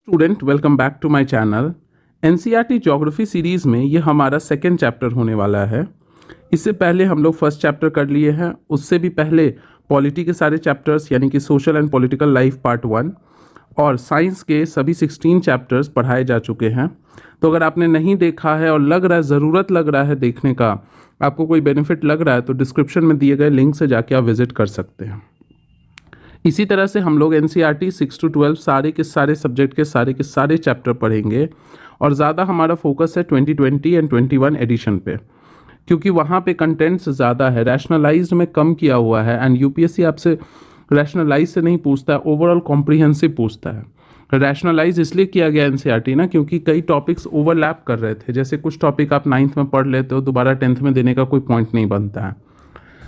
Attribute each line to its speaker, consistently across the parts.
Speaker 1: Student welcome back to my channel. NCERT geography series में ये हमारा सेकेंड चैप्टर होने वाला है। इससे पहले हम लोग फर्स्ट चैप्टर कर लिए हैं, उससे भी पहले पॉलिटी के सारे चैप्टर्स यानी कि social and political life part 1 और साइंस के सभी 16 चैप्टर्स पढ़ाए जा चुके हैं। तो अगर आपने नहीं देखा है और लग रहा है ज़रूरत लग रहा है देखने का, आपको कोई बेनिफिट लग रहा है, तो डिस्क्रिप्शन में दिए गए लिंक से जाके आप विजिट कर सकते हैं। इसी तरह से हम लोग एनसीईआरटी 6 to 12 सारे के सारे सब्जेक्ट के सारे चैप्टर पढ़ेंगे और ज़्यादा हमारा फोकस है 2020 एंड 21 एडिशन पे, क्योंकि वहाँ पे कंटेंट्स ज़्यादा है, रैशनलाइज्ड में कम किया हुआ है। एंड यूपीएससी आपसे रैशनलाइज से नहीं पूछता है, ओवरऑल कॉम्प्रिहेंसिव पूछता है। रैशनलाइज इसलिए किया गया एनसीईआरटी ना, क्योंकि कई टॉपिक्स ओवरलैप कर रहे थे। जैसे कुछ टॉपिक आप 9th में पढ़ लेते हो, दोबारा 10th में देने का कोई पॉइंट नहीं बनता है।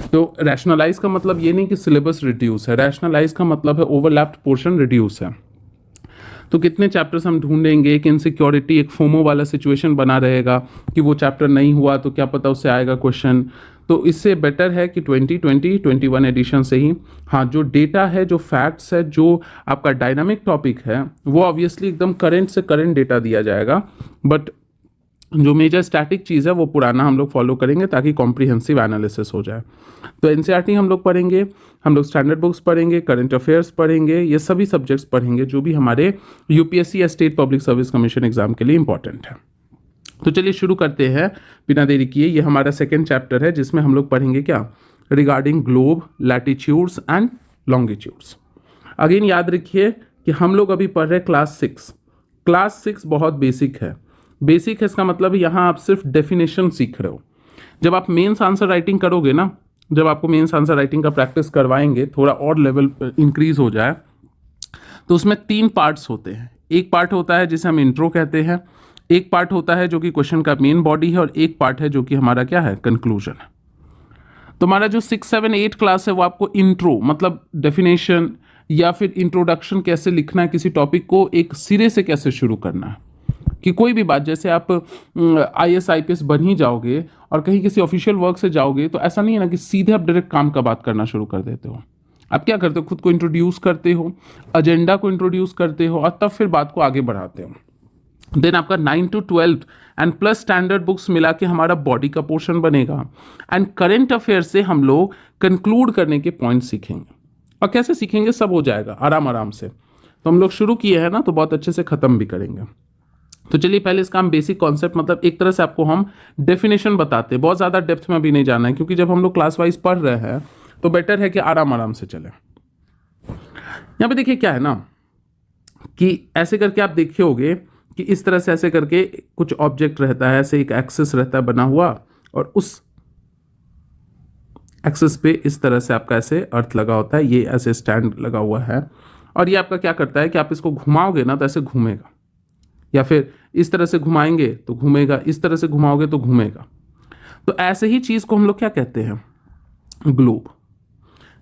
Speaker 1: तो रैशनलाइज का मतलब ये नहीं कि सिलेबस रिड्यूस है, रैशनलाइज का मतलब है ओवरलैप्ड पोर्शन रिड्यूस है। तो कितने चैप्टर्स हम ढूंढेंगे, एक इनसिक्योरिटी, एक फोमो वाला सिचुएशन बना रहेगा कि वो चैप्टर नहीं हुआ तो क्या पता उससे आएगा क्वेश्चन। तो इससे बेटर है कि 2020-21 एडिशन से ही, हाँ, जो डेटा है, जो फैक्ट्स है, जो आपका डायनामिक टॉपिक है, वो ऑब्वियसली एकदम करंट से करंट डेटा दिया जाएगा। बट जो मेजर स्टैटिक चीज़ है वो पुराना हम लोग फॉलो करेंगे ताकि कॉम्प्रिहेंसिव एनालिसिस हो जाए। तो एनसीईआरटी हम लोग पढ़ेंगे, हम लोग स्टैंडर्ड बुक्स पढ़ेंगे, करंट अफेयर्स पढ़ेंगे, ये सभी सब्जेक्ट्स पढ़ेंगे जो भी हमारे यूपीएससी या state public service commission exam के लिए इंपॉर्टेंट है। तो चलिए शुरू करते हैं बिना देरी किए। ये हमारा सेकेंड चैप्टर है जिसमें हम लोग पढ़ेंगे क्या, regarding globe, latitudes and longitudes. Again याद रखिए कि हम लोग अभी पढ़ रहे हैं क्लास 6। क्लास 6 बहुत बेसिक है। बेसिक है इसका मतलब यहाँ आप सिर्फ डेफिनेशन सीख रहे हो। जब आप मेंस आंसर राइटिंग करोगे ना, जब आपको मेंस आंसर राइटिंग का प्रैक्टिस करवाएंगे, थोड़ा और लेवल इंक्रीज हो जाए, तो उसमें 3 पार्ट्स होते हैं। एक पार्ट होता है जिसे हम इंट्रो कहते हैं, एक पार्ट होता है जो कि क्वेश्चन का मेन बॉडी है, और एक पार्ट है जो कि हमारा क्या है, कंक्लूजन है। तो हमारा जो 6, 7, 8 क्लास है वो आपको इंट्रो मतलब डेफिनेशन या फिर इंट्रोडक्शन कैसे लिखना है, किसी टॉपिक को एक सिरे से कैसे शुरू करना है, कि कोई भी बात, जैसे आप IAS IPS बन ही जाओगे और कहीं किसी ऑफिशियल वर्क से जाओगे तो ऐसा नहीं है ना कि सीधे आप डायरेक्ट काम का बात करना शुरू कर देते हो। आप क्या करते हो, खुद को इंट्रोड्यूस करते हो, एजेंडा को इंट्रोड्यूस करते हो और तब फिर बात को आगे बढ़ाते हो। देन आपका 9 to 12 and plus standard books मिला के हमारा बॉडी का पोर्शन बनेगा। एंड करेंट अफेयर से हम लोग कंक्लूड करने के पॉइंट सीखेंगे। और कैसे सीखेंगे, सब हो जाएगा आराम आराम से। तो हम लोग शुरू किए हैं ना, तो बहुत अच्छे से ख़त्म भी करेंगे। तो चलिए पहले इसका हम बेसिक कॉन्सेप्ट, मतलब एक तरह से आपको हम डेफिनेशन बताते हैं, बहुत ज़्यादा डेप्थ में भी नहीं जाना है, क्योंकि जब हम लोग क्लास वाइज पढ़ रहे हैं तो बेटर है कि आराम आराम से चले। यहाँ पे देखिए क्या है ना, कि ऐसे करके आप देखे होगे कि इस तरह से ऐसे करके कुछ ऑब्जेक्ट रहता है, ऐसे एक एक्सिस रहता है बना हुआ, और उस एक्सिस पे इस तरह से आपका ऐसे अर्थ लगा होता है, ये ऐसे स्टैंड लगा हुआ है, और ये आपका क्या करता है कि आप इसको घुमाओगे ना तो ऐसे घूमेगा, या फिर इस तरह से घुमाएंगे तो घूमेगा, इस तरह से घुमाओगे तो घूमेगा। तो ऐसे ही चीज को हम लोग क्या कहते हैं, ग्लोब।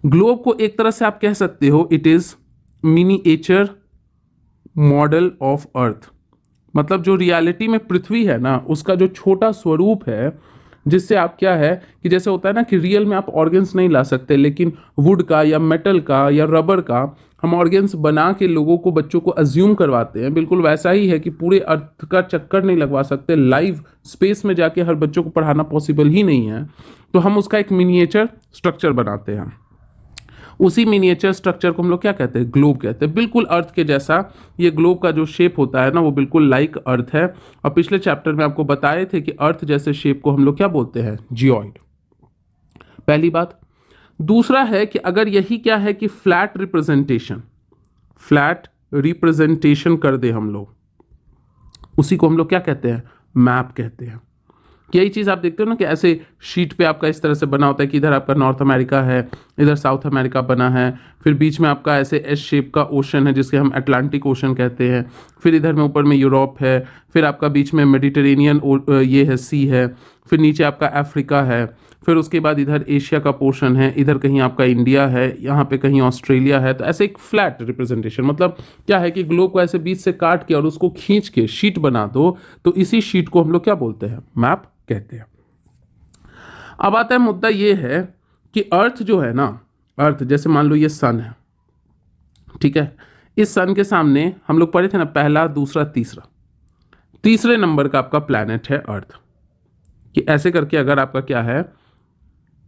Speaker 1: ग्लोब को एक तरह से आप कह सकते हो it is miniature model of earth. मतलब जो रियलिटी में पृथ्वी है ना, उसका जो छोटा स्वरूप है, जिससे आप क्या है कि जैसे होता है ना कि रियल में आप ऑर्गन्स नहीं ला सकते, लेकिन वुड का या मेटल का या रबर का हम ऑर्गन्स बना के लोगों को, बच्चों को अज्यूम करवाते हैं। बिल्कुल वैसा ही है कि पूरे अर्थ का चक्कर नहीं लगवा सकते, लाइव स्पेस में जाके हर बच्चों को पढ़ाना पॉसिबल ही नहीं है। तो हम उसका एक मिनिएचर स्ट्रक्चर बनाते हैं। उसी मिनिएचर स्ट्रक्चर को हम लोग क्या कहते हैं, ग्लोब कहते हैं। बिल्कुल अर्थ के जैसा ये ग्लोब का जो शेप होता है ना, वो बिल्कुल लाइक अर्थ है। और पिछले चैप्टर में आपको बताए थे कि अर्थ जैसे शेप को हम लोग क्या बोलते हैं, जियोइड। पहली बात। दूसरा है कि अगर यही क्या है कि फ्लैट रिप्रेजेंटेशन कर दे हम लोग, उसी को हम लोग क्या कहते हैं, मैप कहते हैं। यही चीज़ आप देखते हो ना कि ऐसे शीट पे आपका इस तरह से बना होता है कि इधर आपका नॉर्थ अमेरिका है, इधर साउथ अमेरिका बना है, फिर बीच में आपका ऐसे एस शेप का ओशन है जिसके हम अटलांटिक ओशन कहते हैं, फिर इधर में ऊपर में यूरोप है, फिर आपका बीच में मेडिटेरेनियन ये है, सी है, फिर नीचे आपका अफ्रीका है, फिर उसके बाद इधर एशिया का पोर्शन है, इधर कहीं आपका इंडिया है, यहाँ पे कहीं ऑस्ट्रेलिया है। तो ऐसे एक फ्लैट रिप्रेजेंटेशन, मतलब क्या है कि ग्लोब को ऐसे बीच से काट के और उसको खींच के शीट बना दो, तो इसी शीट को हम लोग क्या बोलते हैं, मैप कहते हैं। अब आता है मुद्दा ये है कि अर्थ जो है ना, अर्थ जैसे मान लो ये सन है, ठीक है, इस सन के सामने हम लोग पढ़े थे ना, पहला, दूसरा, तीसरा, तीसरे नंबर का आपका प्लैनेट है अर्थ। कि ऐसे करके अगर आपका क्या है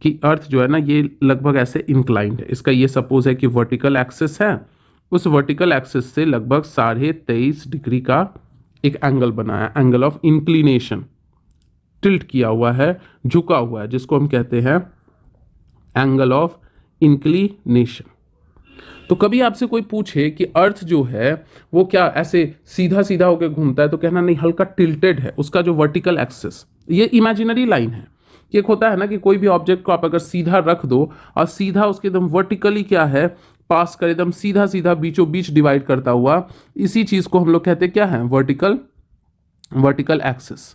Speaker 1: कि अर्थ जो है ना ये लगभग ऐसे इंक्लाइंड है, इसका ये सपोज है कि वर्टिकल एक्सिस है, उस वर्टिकल एक्सिस से लगभग 23.5 डिग्री का एक एंगल बना है, एंगल ऑफ इंक्लिनेशन, टिल्ट किया हुआ है, झुका हुआ है, जिसको हम कहते हैं एंगल ऑफ इंक्लिनेशन। तो कभी आपसे कोई पूछे कि अर्थ जो है वो क्या ऐसे सीधा सीधा होकर घूमता है, तो कहना नहीं, हल्का टिल्टेड है, उसका जो वर्टिकल एक्सिस, ये इमेजिनरी लाइन है। कि एक होता है ना कि कोई भी ऑब्जेक्ट को आप अगर सीधा रख दो और सीधा उसके एकदम वर्टिकली क्या है पास कर, एकदम सीधा सीधा बीचों बीच डिवाइड करता हुआ, इसी चीज को हम लोग कहते हैं क्या है, वर्टिकल एक्सिस।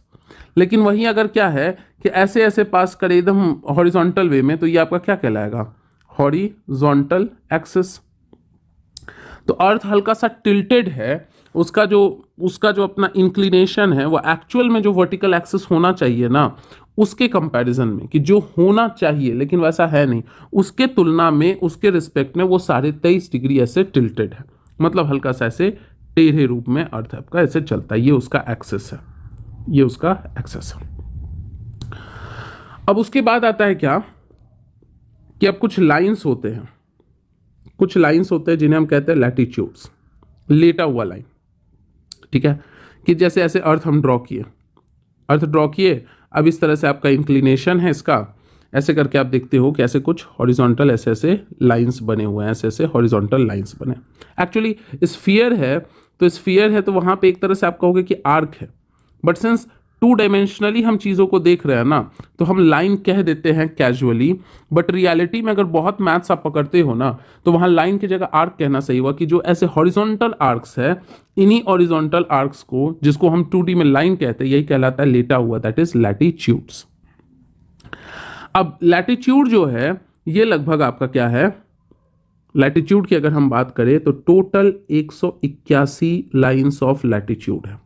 Speaker 1: लेकिन वहीं अगर क्या है कि ऐसे ऐसे पास करे एकदम हॉरिजॉन्टल वे में, तो ये आपका क्या कहलाएगा, हॉरिजॉन्टल एक्सिस। तो अर्थ हल्का सा टिल्टेड है, उसका जो अपना इंक्लिनेशन है वो एक्चुअल में जो वर्टिकल एक्सिस होना चाहिए ना, उसके कंपैरिजन में, कि जो होना चाहिए लेकिन वैसा है नहीं, उसके तुलना में, उसके रिस्पेक्ट में वो 23.5 डिग्री ऐसे टिल्टेड है, मतलब हल्का सा ऐसे टेढ़े रूप में अर्थ आपका ऐसे चलता है। ये उसका एक्सिस है, ये उसका एक्सिस है। अब उसके बाद आता है क्या कि अब कुछ लाइंस होते हैं, कुछ लाइंस होते हैं जिन्हें हम कहते हैं लैटिट्यूड्स, लेटा हुआ लाइन। ठीक है, कि जैसे ऐसे अर्थ हम ड्रॉ किए, अर्थ ड्रॉ किए, अब इस तरह से आपका इंक्लिनेशन है इसका, ऐसे करके आप देखते हो कि ऐसे कुछ हॉरिजॉन्टल ऐसे ऐसे लाइंस बने हुए हैं, ऐसे ऐसे हॉरिजॉन्टल लाइंस बने। एक्चुअली स्फीयर है, तो स्फीयर है तो वहां पे एक तरह से आप कहोगे कि आर्क है, बट सिंस 2 डायमेंशनली हम चीज़ों को देख रहे हैं ना, तो हम लाइन कह देते हैं कैजुअली, बट रियलिटी में अगर बहुत मैथ्स आप पकड़ते हो ना, तो वहाँ लाइन की जगह आर्क कहना सही हुआ। कि जो ऐसे हॉरिजॉन्टल आर्क्स है, इन्हीं हॉरिजॉन्टल आर्क्स को, जिसको हम 2D में लाइन कहते हैं, यही कहलाता है लेटा हुआ, दैट इज लैटिट्यूड्स। अब लैटिट्यूड जो है ये लगभग आपका क्या है, लैटिट्यूड की अगर हम बात करें तो टोटल 181 लाइन्स ऑफ लैटिट्यूड है।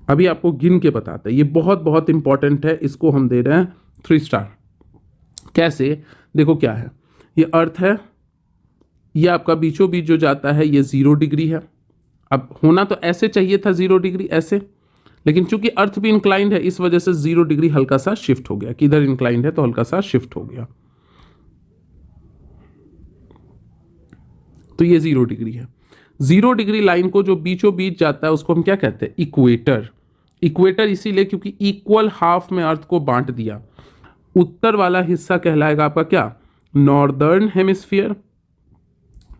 Speaker 1: अभी आपको गिन के बताते हैं, ये बहुत बहुत इंपॉर्टेंट है, इसको हम दे रहे हैं 3 स्टार। कैसे, देखो क्या है, ये अर्थ है, ये आपका बीचों बीच जो जाता है ये 0 डिग्री है। अब होना तो ऐसे चाहिए था 0 डिग्री ऐसे, लेकिन चूंकि अर्थ भी इंक्लाइंड है, इस वजह से 0 डिग्री हल्का सा शिफ्ट हो गया, किधर इंक्लाइंड है तो हल्का सा शिफ्ट हो गया, तो ये 0 डिग्री है। 0 डिग्री लाइन को जो बीचों बीच जाता है उसको हम क्या कहते हैं, इक्वेटर। इक्वेटर इसीलिए क्योंकि इक्वल हाफ में अर्थ को बांट दिया। उत्तर वाला हिस्सा कहलाएगा आपका क्या, northern hemisphere.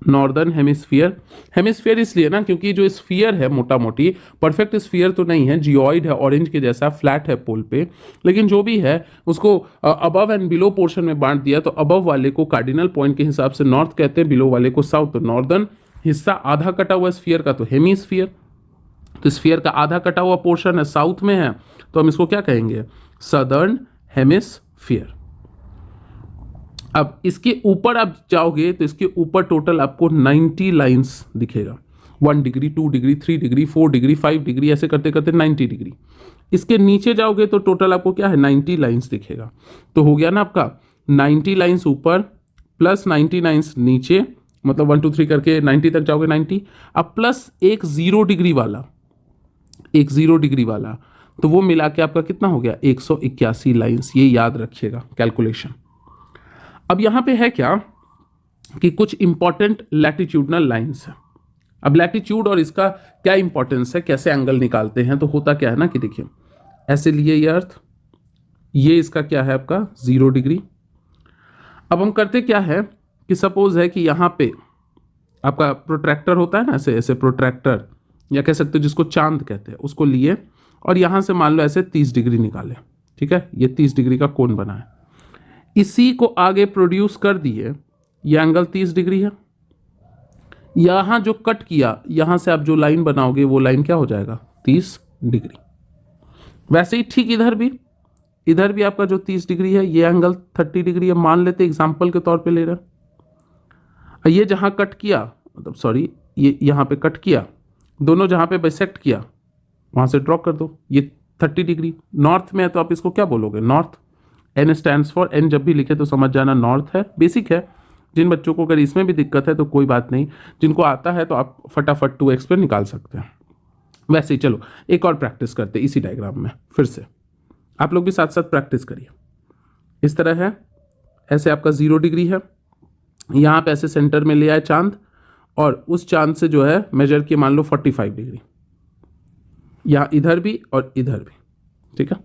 Speaker 1: Northern hemisphere, hemisphere इसलिए ना क्योंकि जो स्फीयर है मोटा मोटी, परफेक्ट स्फीयर तो नहीं है, जियोइड है, ऑरेंज के जैसा फ्लैट है पोल पे, लेकिन जो भी है उसको अबव एंड बिलो पोर्शन में बांट दिया। तो अबव वाले को कार्डिनल पॉइंट के हिसाब से नॉर्थ कहते हैं, बिलो वाले को साउथ। तो नॉर्दर्न हिस्सा आधा कटा हुआ स्फीयर का तो हेमिस्फीयर, तो स्फीयर का आधा कटा हुआ पोर्शन है साउथ में है, तो हम इसको क्या कहेंगे, सदर्न हेमिस्फीयर। अब इसके ऊपर आप जाओगे तो इसके ऊपर टोटल आपको 90 लाइंस दिखेगा, 1 degree, 2 degree, 3 degree, 4 degree, 5 degree, ऐसे करते करते 90 डिग्री। इसके नीचे जाओगे तो टोटल आपको क्या है, 90 लाइंस दिखेगा। तो हो गया ना आपका 90 लाइंस ऊपर प्लस 90 लाइंस नीचे, मतलब 1 2 3 करके 90 तक जाओगे 90। अब प्लस एक 0 डिग्री वाला, एक 0 डिग्री वाला, तो वो मिला के आपका कितना हो गया, 181 लाइंस। ये याद रखिएगा कैलकुलेशन। अब यहां पे है क्या कि कुछ इंपॉर्टेंट लैटिट्यूडनल लाइंस है। अब लैटिट्यूड और इसका क्या इंपॉर्टेंस है, कैसे एंगल निकालते हैं, तो होता क्या है ना कि देखिए ऐसे लिए ये अर्थ, ये इसका क्या है आपका 0 डिग्री। अब हम करते क्या है कि सपोज है कि यहां पे आपका प्रोट्रैक्टर होता है ना, ऐसे ऐसे प्रोट्रैक्टर, या कह सकते हो जिसको चांद कहते हैं, उसको लिए और यहां से मान लो ऐसे 30 डिग्री निकाले। ठीक है, ये 30 डिग्री का कोण बना है, इसी को आगे प्रोड्यूस कर दिए, ये एंगल 30 डिग्री है। यहां जो कट किया, यहां से आप जो लाइन बनाओगे वो लाइन क्या हो जाएगा, 30 डिग्री। वैसे ही ठीक इधर भी आपका जो 30 डिग्री है, ये एंगल 30 डिग्री है, मान लेते एग्जांपल के तौर पे ले रहे। ये जहां कट किया, मतलब सॉरी, ये यहां पे कट किया, दोनों जहां पे बाइसेक्ट किया वहां से ड्रॉ कर दो, ये 30 डिग्री नॉर्थ में है, तो आप इसको क्या बोलोगे, north. N stands for, N जब भी लिखे तो समझ जाना नॉर्थ है, बेसिक है। जिन बच्चों को अगर इसमें भी दिक्कत है तो कोई बात नहीं, जिनको आता है तो आप फटाफट 2x पे निकाल सकते हैं। वैसे ही चलो एक और प्रैक्टिस करते इसी डायग्राम में, फिर से आप लोग भी साथ साथ प्रैक्टिस करिए। इस तरह है, ऐसे आपका 0 डिग्री है, यहाँ पे ऐसे सेंटर में ले आए चांद, और उस चांद से जो है मेजर किए मान लो 45 डिग्री, यहाँ इधर भी और इधर भी, ठीक है।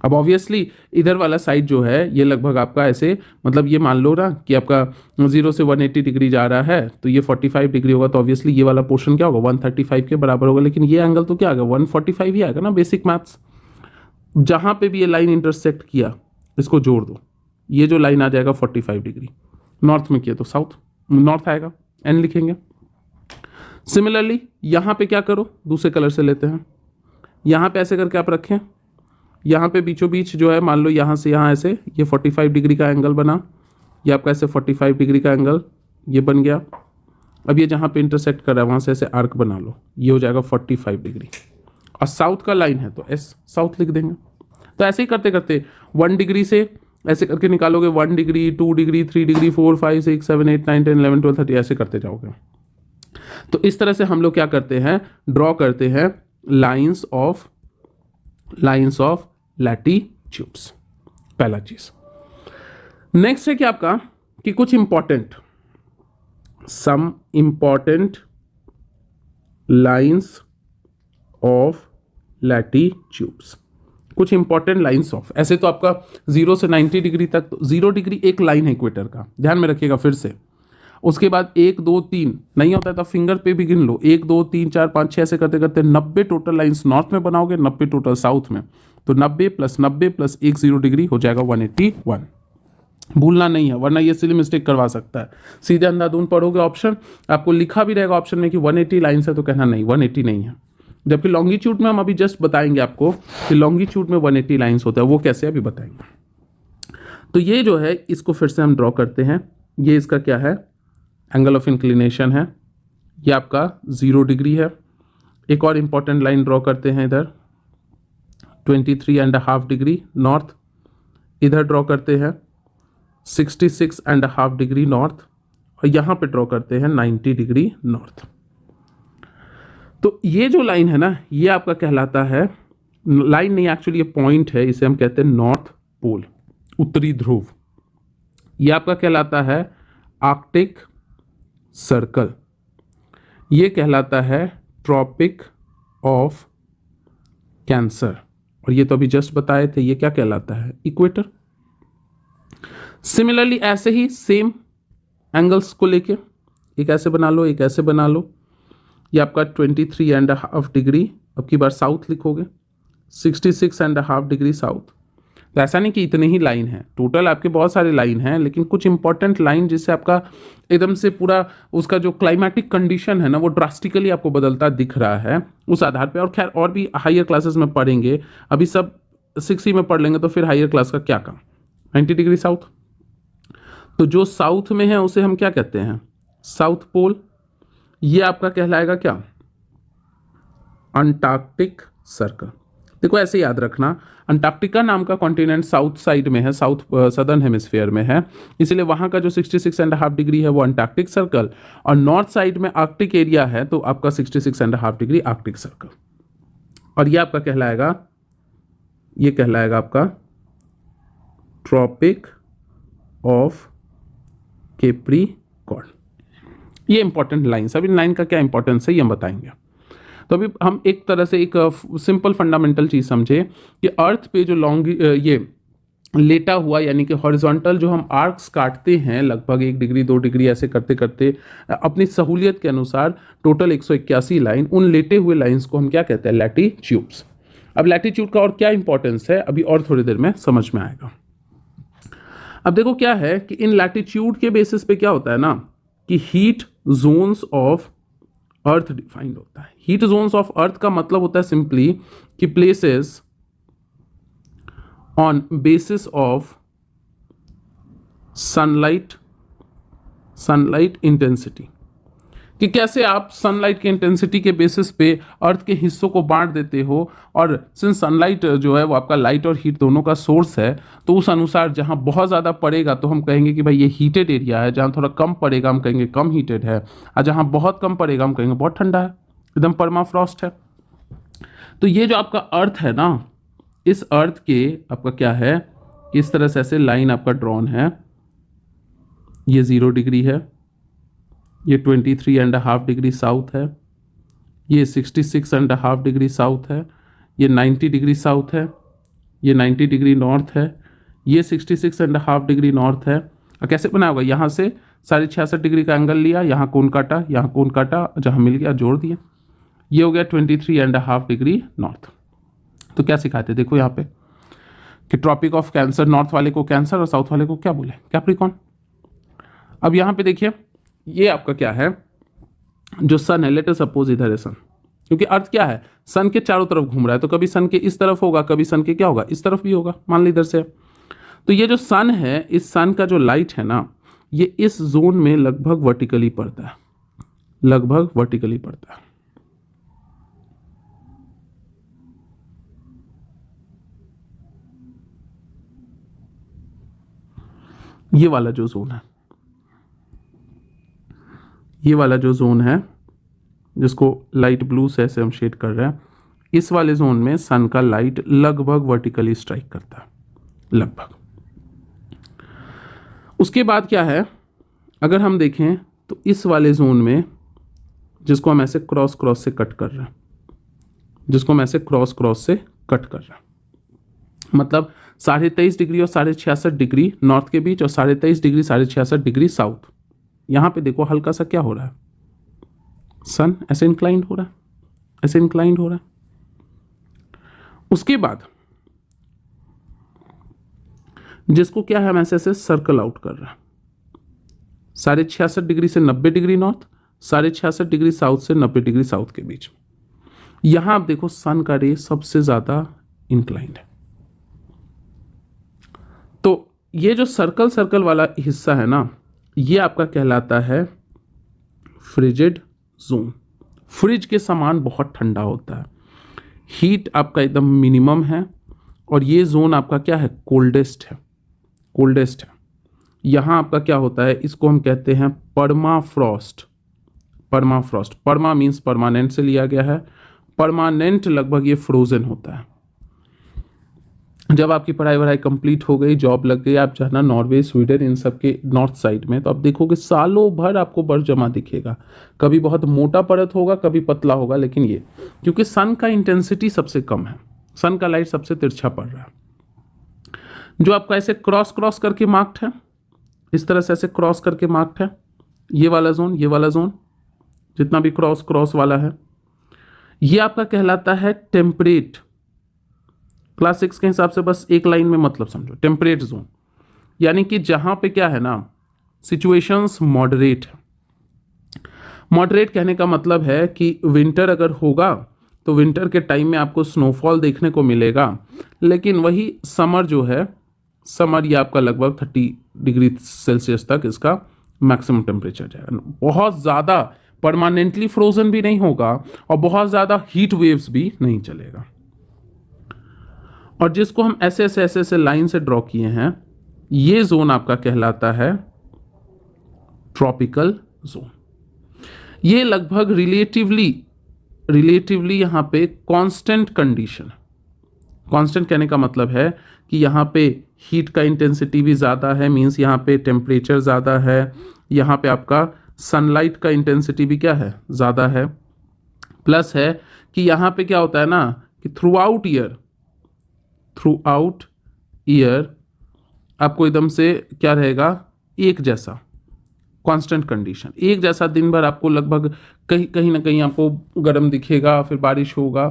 Speaker 1: अब ऑब्वियसली इधर वाला साइड जो है ये लगभग आपका ऐसे, मतलब ये मान लो ना कि आपका 0 से 180 डिग्री जा रहा है, तो ये 45 डिग्री होगा, तो ऑब्वियसली ये वाला पोर्शन क्या होगा 135 के बराबर होगा, लेकिन ये एंगल तो क्या आएगा 145 ही आएगा ना, बेसिक मैथ्स। जहां पे भी ये लाइन इंटरसेक्ट किया इसको जोड़ दो, ये जो लाइन आ जाएगा 45 डिग्री, नॉर्थ में किया तो साउथ नॉर्थ आएगा, एन लिखेंगे। सिमिलरली यहां पे क्या करो, दूसरे कलर से लेते हैं, यहां पे ऐसे करके आप रखें, यहाँ पे बीचों बीच जो है मान लो यहाँ से यहाँ ऐसे ये 45 डिग्री का एंगल बना, ये आपका ऐसे 45 डिग्री का एंगल ये बन गया। अब ये जहाँ पे इंटरसेक्ट कर रहा है वहाँ से ऐसे आर्क बना लो, ये हो जाएगा 45 डिग्री, और साउथ का लाइन है तो एस साउथ लिख देंगे। तो ऐसे ही करते करते 1 डिग्री से ऐसे करके निकालोगे, 1 डिग्री 2 डिग्री 3 डिग्री 4 5 6 7 8 9 10 11 12 13 ऐसे करते जाओगे। तो इस तरह से हम लोग क्या करते हैं, ड्रॉ करते हैं लाइन्स ऑफ लैटिट्यूड्स, पहला चीज। नेक्स्ट है कि आपका कि कुछ some important lines of latitudes, कुछ इंपॉर्टेंट लाइन्स ऑफ, ऐसे तो आपका 0 से 90 डिग्री तक, तो 0 डिग्री एक लाइन है इक्वेटर का, ध्यान में रखिएगा फिर से। उसके बाद 1 2 3 नहीं होता है तो फिंगर पे भी गिन लो, 1 2 3 4 5 6 ऐसे करते करते 90 टोटल लाइंस नॉर्थ में बनाओगे, 90 टोटल साउथ में, तो 90 + 90 + 1 0 डिग्री हो जाएगा 181। भूलना नहीं है वरना ये सिली मिस्टेक करवा सकता है। सीधे अंधाधुन पढ़ोगे ऑप्शन, आपको लिखा भी रहेगा ऑप्शन में कि 180 लाइन्स है, तो कहना नहीं 180 नहीं है, जबकि लॉन्गिट्यूड में हम अभी जस्ट बताएंगे आपको कि लॉन्गिट्यूड में 180 लाइन्स होता है, वो कैसे अभी बताएंगे। तो ये जो है इसको फिर से हम ड्रॉ करते हैं, ये इसका क्या है एंगल ऑफ इंक्लिनेशन है, ये आपका 0 डिग्री है। एक और इंपॉर्टेंट लाइन ड्रॉ करते हैं इधर 23.5 डिग्री नॉर्थ, इधर ड्रॉ करते हैं 66.5 डिग्री नॉर्थ, और यहाँ पे ड्रॉ करते हैं 90 डिग्री नॉर्थ। तो ये जो लाइन है ना ये आपका कहलाता है, लाइन नहीं एक्चुअली ये पॉइंट है, इसे हम कहते हैं नॉर्थ पोल, उत्तरी ध्रुव। ये आपका कहलाता है आर्कटिक सर्कल, ये कहलाता है ट्रॉपिक ऑफ कैंसर, और ये तो अभी जस्ट बताए थे ये क्या कहलाता है इक्वेटर। सिमिलरली ऐसे ही सेम एंगल्स को लेके एक ऐसे बना लो, एक ऐसे बना लो, ये आपका 23.5 डिग्री, अब की बार साउथ लिखोगे 66.5 डिग्री साउथ। तो ऐसा नहीं कि इतने ही लाइन है, टोटल आपके बहुत सारे लाइन हैं, लेकिन कुछ इंपॉर्टेंट लाइन जिससे आपका एकदम से पूरा उसका जो क्लाइमेटिक कंडीशन है ना वो ड्रास्टिकली आपको बदलता दिख रहा है उस आधार पे। और खैर और भी हायर क्लासेस में पढ़ेंगे, अभी सब 6 ही में पढ़ लेंगे तो फिर हायर क्लास का क्या काम। 90 डिग्री साउथ, तो जो साउथ में है उसे हम क्या कहते हैं साउथ पोल, ये आपका कहलाएगा क्या अंटार्कटिक सर्कल। देखो ऐसे याद रखना, अंटार्कटिका नाम का कॉन्टिनेंट साउथ साइड में है, साउथ सदर्न हेमिस्फीयर में है, इसलिए वहां का जो 66.5 डिग्री है वो अंटार्कटिक सर्कल, और नॉर्थ साइड में आर्कटिक एरिया है तो आपका 66.5 डिग्री आर्कटिक सर्कल। और ये आपका कहलाएगा, ये कहलाएगा आपका ट्रॉपिक ऑफ कैप्रिकॉर्न। ये इंपॉर्टेंट लाइन्स, अभी लाइन का क्या इंपॉर्टेंस है ये हम बताएंगे। तो अभी हम एक तरह से एक सिंपल फंडामेंटल चीज समझे कि अर्थ पे जो लॉन्ग ये लेटा हुआ यानी कि हॉरिजॉन्टल जो हम आर्क्स काटते हैं लगभग 1 डिग्री 2 डिग्री ऐसे करते करते अपनी सहूलियत के अनुसार टोटल 181 लाइन, उन लेटे हुए लाइंस को हम क्या कहते हैं लैटिट्यूड्स। अब लैटिट्यूड का और क्या इंपॉर्टेंस है अभी और थोड़ी देर में समझ में आएगा। अब देखो क्या है कि इन लैटिट्यूड के बेसिस पे क्या होता है ना कि heat zones of earth defined होता है। हीट जोन्स ऑफ अर्थ का मतलब होता है सिंपली कि places on basis of sunlight intensity, कि कैसे आप सनलाइट के इंटेंसिटी के बेसिस पे अर्थ के हिस्सों को बांट देते हो, और सिंस सनलाइट जो है वो आपका लाइट और हीट दोनों का सोर्स है, तो उस अनुसार जहाँ बहुत ज़्यादा पड़ेगा तो हम कहेंगे कि भाई ये हीटेड एरिया है, जहाँ थोड़ा कम पड़ेगा हम कहेंगे कम हीटेड है, और जहाँ बहुत कम पड़ेगा हम कहेंगे बहुत ठंडा है, एकदम परमाफ्रॉस्ट है। तो ये जो आपका अर्थ है ना, इस अर्थ के आपका क्या है, इस तरह से ऐसे लाइन आपका ड्रॉन है, ये 0 डिग्री है, ये 23.5 डिग्री साउथ है, ये 66.5 डिग्री साउथ है, ये 90 डिग्री साउथ है, ये 90 डिग्री नॉर्थ है, ये 66.5 डिग्री नॉर्थ है। और कैसे बना होगा, यहाँ से 66.5 डिग्री का एंगल लिया, यहाँ कोण काटा, यहाँ कोण काटा, जहाँ मिल गया जोड़ दिया, ये हो गया 23.5 डिग्री नॉर्थ। तो क्या सिखाते देखो यहाँ पे कि ट्रॉपिक ऑफ कैंसर, नॉर्थ वाले को कैंसर और साउथ वाले को क्या बोले, कैप्रिकॉर्न। अब यहाँ पे देखिए ये आपका क्या है, जो सन है, लेट अस सपोज इधर है सन, क्योंकि अर्थ क्या है, सन के चारों तरफ घूम रहा है, तो कभी सन के इस तरफ होगा, कभी सन के क्या होगा, इस तरफ भी होगा, मान ली इधर से। तो ये जो सन है, इस सन का जो लाइट है ना, ये इस जोन में लगभग वर्टिकली पड़ता है, लगभग वर्टिकली पड़ता है। ये वाला जो जोन है, ये वाला जो जोन है जिसको लाइट ब्लू से ऐसे हम शेड कर रहे हैं, इस वाले जोन में सन का लाइट लगभग वर्टिकली स्ट्राइक करता है, लगभग। उसके बाद क्या है, अगर हम देखें तो इस वाले जोन में, जिसको हम ऐसे क्रॉस क्रॉस से कट कर रहे हैं, जिसको हम ऐसे क्रॉस क्रॉस से कट कर रहे हैं, मतलब 23.5 डिग्री और 66.5 डिग्री नॉर्थ के बीच, और 23.5 डिग्री 66.5 डिग्री साउथ। यहां पे देखो हल्का सा क्या हो रहा है, सन ऐसे इंक्लाइंड हो रहा है, ऐसे इंक्लाइंड हो रहा है। उसके बाद जिसको क्या है, हम ऐसे ऐसे सर्कल आउट कर रहे हैं, 66.5 डिग्री से 90 डिग्री नॉर्थ, 66.5 डिग्री साउथ से 90 डिग्री साउथ के बीच। यहां आप देखो सन का रे सबसे ज्यादा इंक्लाइंड है। तो ये जो सर्कल सर्कल वाला हिस्सा है ना, ये आपका कहलाता है फ्रिजिड जोन। फ्रिज के समान बहुत ठंडा होता है, हीट आपका एकदम मिनिमम है, और ये जोन आपका क्या है, कोल्डेस्ट है, कोल्डेस्ट है। यहाँ आपका क्या होता है, इसको हम कहते हैं परमाफ्रॉस्ट। परमाफ्रॉस्ट, परमा मीन्स परमानेंट से लिया गया है, परमानेंट लगभग ये फ्रोजन होता है। जब आपकी पढ़ाई वढ़ाई कंप्लीट हो गई, जॉब लग गई, आप जाना नॉर्वे, स्वीडन, इन सब के नॉर्थ साइड में, तो आप देखोगे सालों भर आपको बर्फ जमा दिखेगा, कभी बहुत मोटा परत होगा, कभी पतला होगा, लेकिन ये क्योंकि सन का इंटेंसिटी सबसे कम है, सन का लाइट सबसे तिरछा पड़ रहा है। जो आपका ऐसे क्रॉस क्रॉस करके मार्क्ड है, इस तरह से ऐसे क्रॉस करके मार्क्ड है, ये वाला जोन, ये वाला जोन, जितना भी क्रॉस क्रॉस वाला है, ये आपका कहलाता है टेम्परेट। क्लास 6 के हिसाब से बस एक लाइन में मतलब समझो, टेम्परेट जोन, यानी कि जहां पे क्या है ना, सिचुएशंस मॉडरेट है। मॉडरेट कहने का मतलब है कि विंटर अगर होगा तो विंटर के टाइम में आपको स्नोफॉल देखने को मिलेगा, लेकिन वही समर जो है, समर ये आपका लगभग 30 डिग्री सेल्सियस तक इसका मैक्सिमम टेम्परेचर जाएगा। बहुत ज़्यादा परमानेंटली फ्रोजन भी नहीं होगा, और बहुत ज़्यादा हीट वेव्स भी नहीं चलेगा। और जिसको हम ऐसे ऐसे ऐसे ऐसे लाइन से ड्रॉ किए हैं, ये जोन आपका कहलाता है ट्रॉपिकल जोन। ये लगभग रिलेटिवली यहां पे कांस्टेंट कंडीशन। कांस्टेंट कहने का मतलब है कि यहां पे हीट का इंटेंसिटी भी ज़्यादा है, मीन्स यहां पे टेम्परेचर ज़्यादा है, यहां पे आपका सनलाइट का इंटेंसिटी भी क्या है, ज़्यादा है। प्लस है कि यहां पे क्या होता है ना, कि थ्रू आउट ईयर आपको एकदम से क्या रहेगा, एक जैसा कांस्टेंट कंडीशन, एक जैसा दिन भर आपको लगभग कहीं ना कहीं आपको गर्म दिखेगा, फिर बारिश होगा,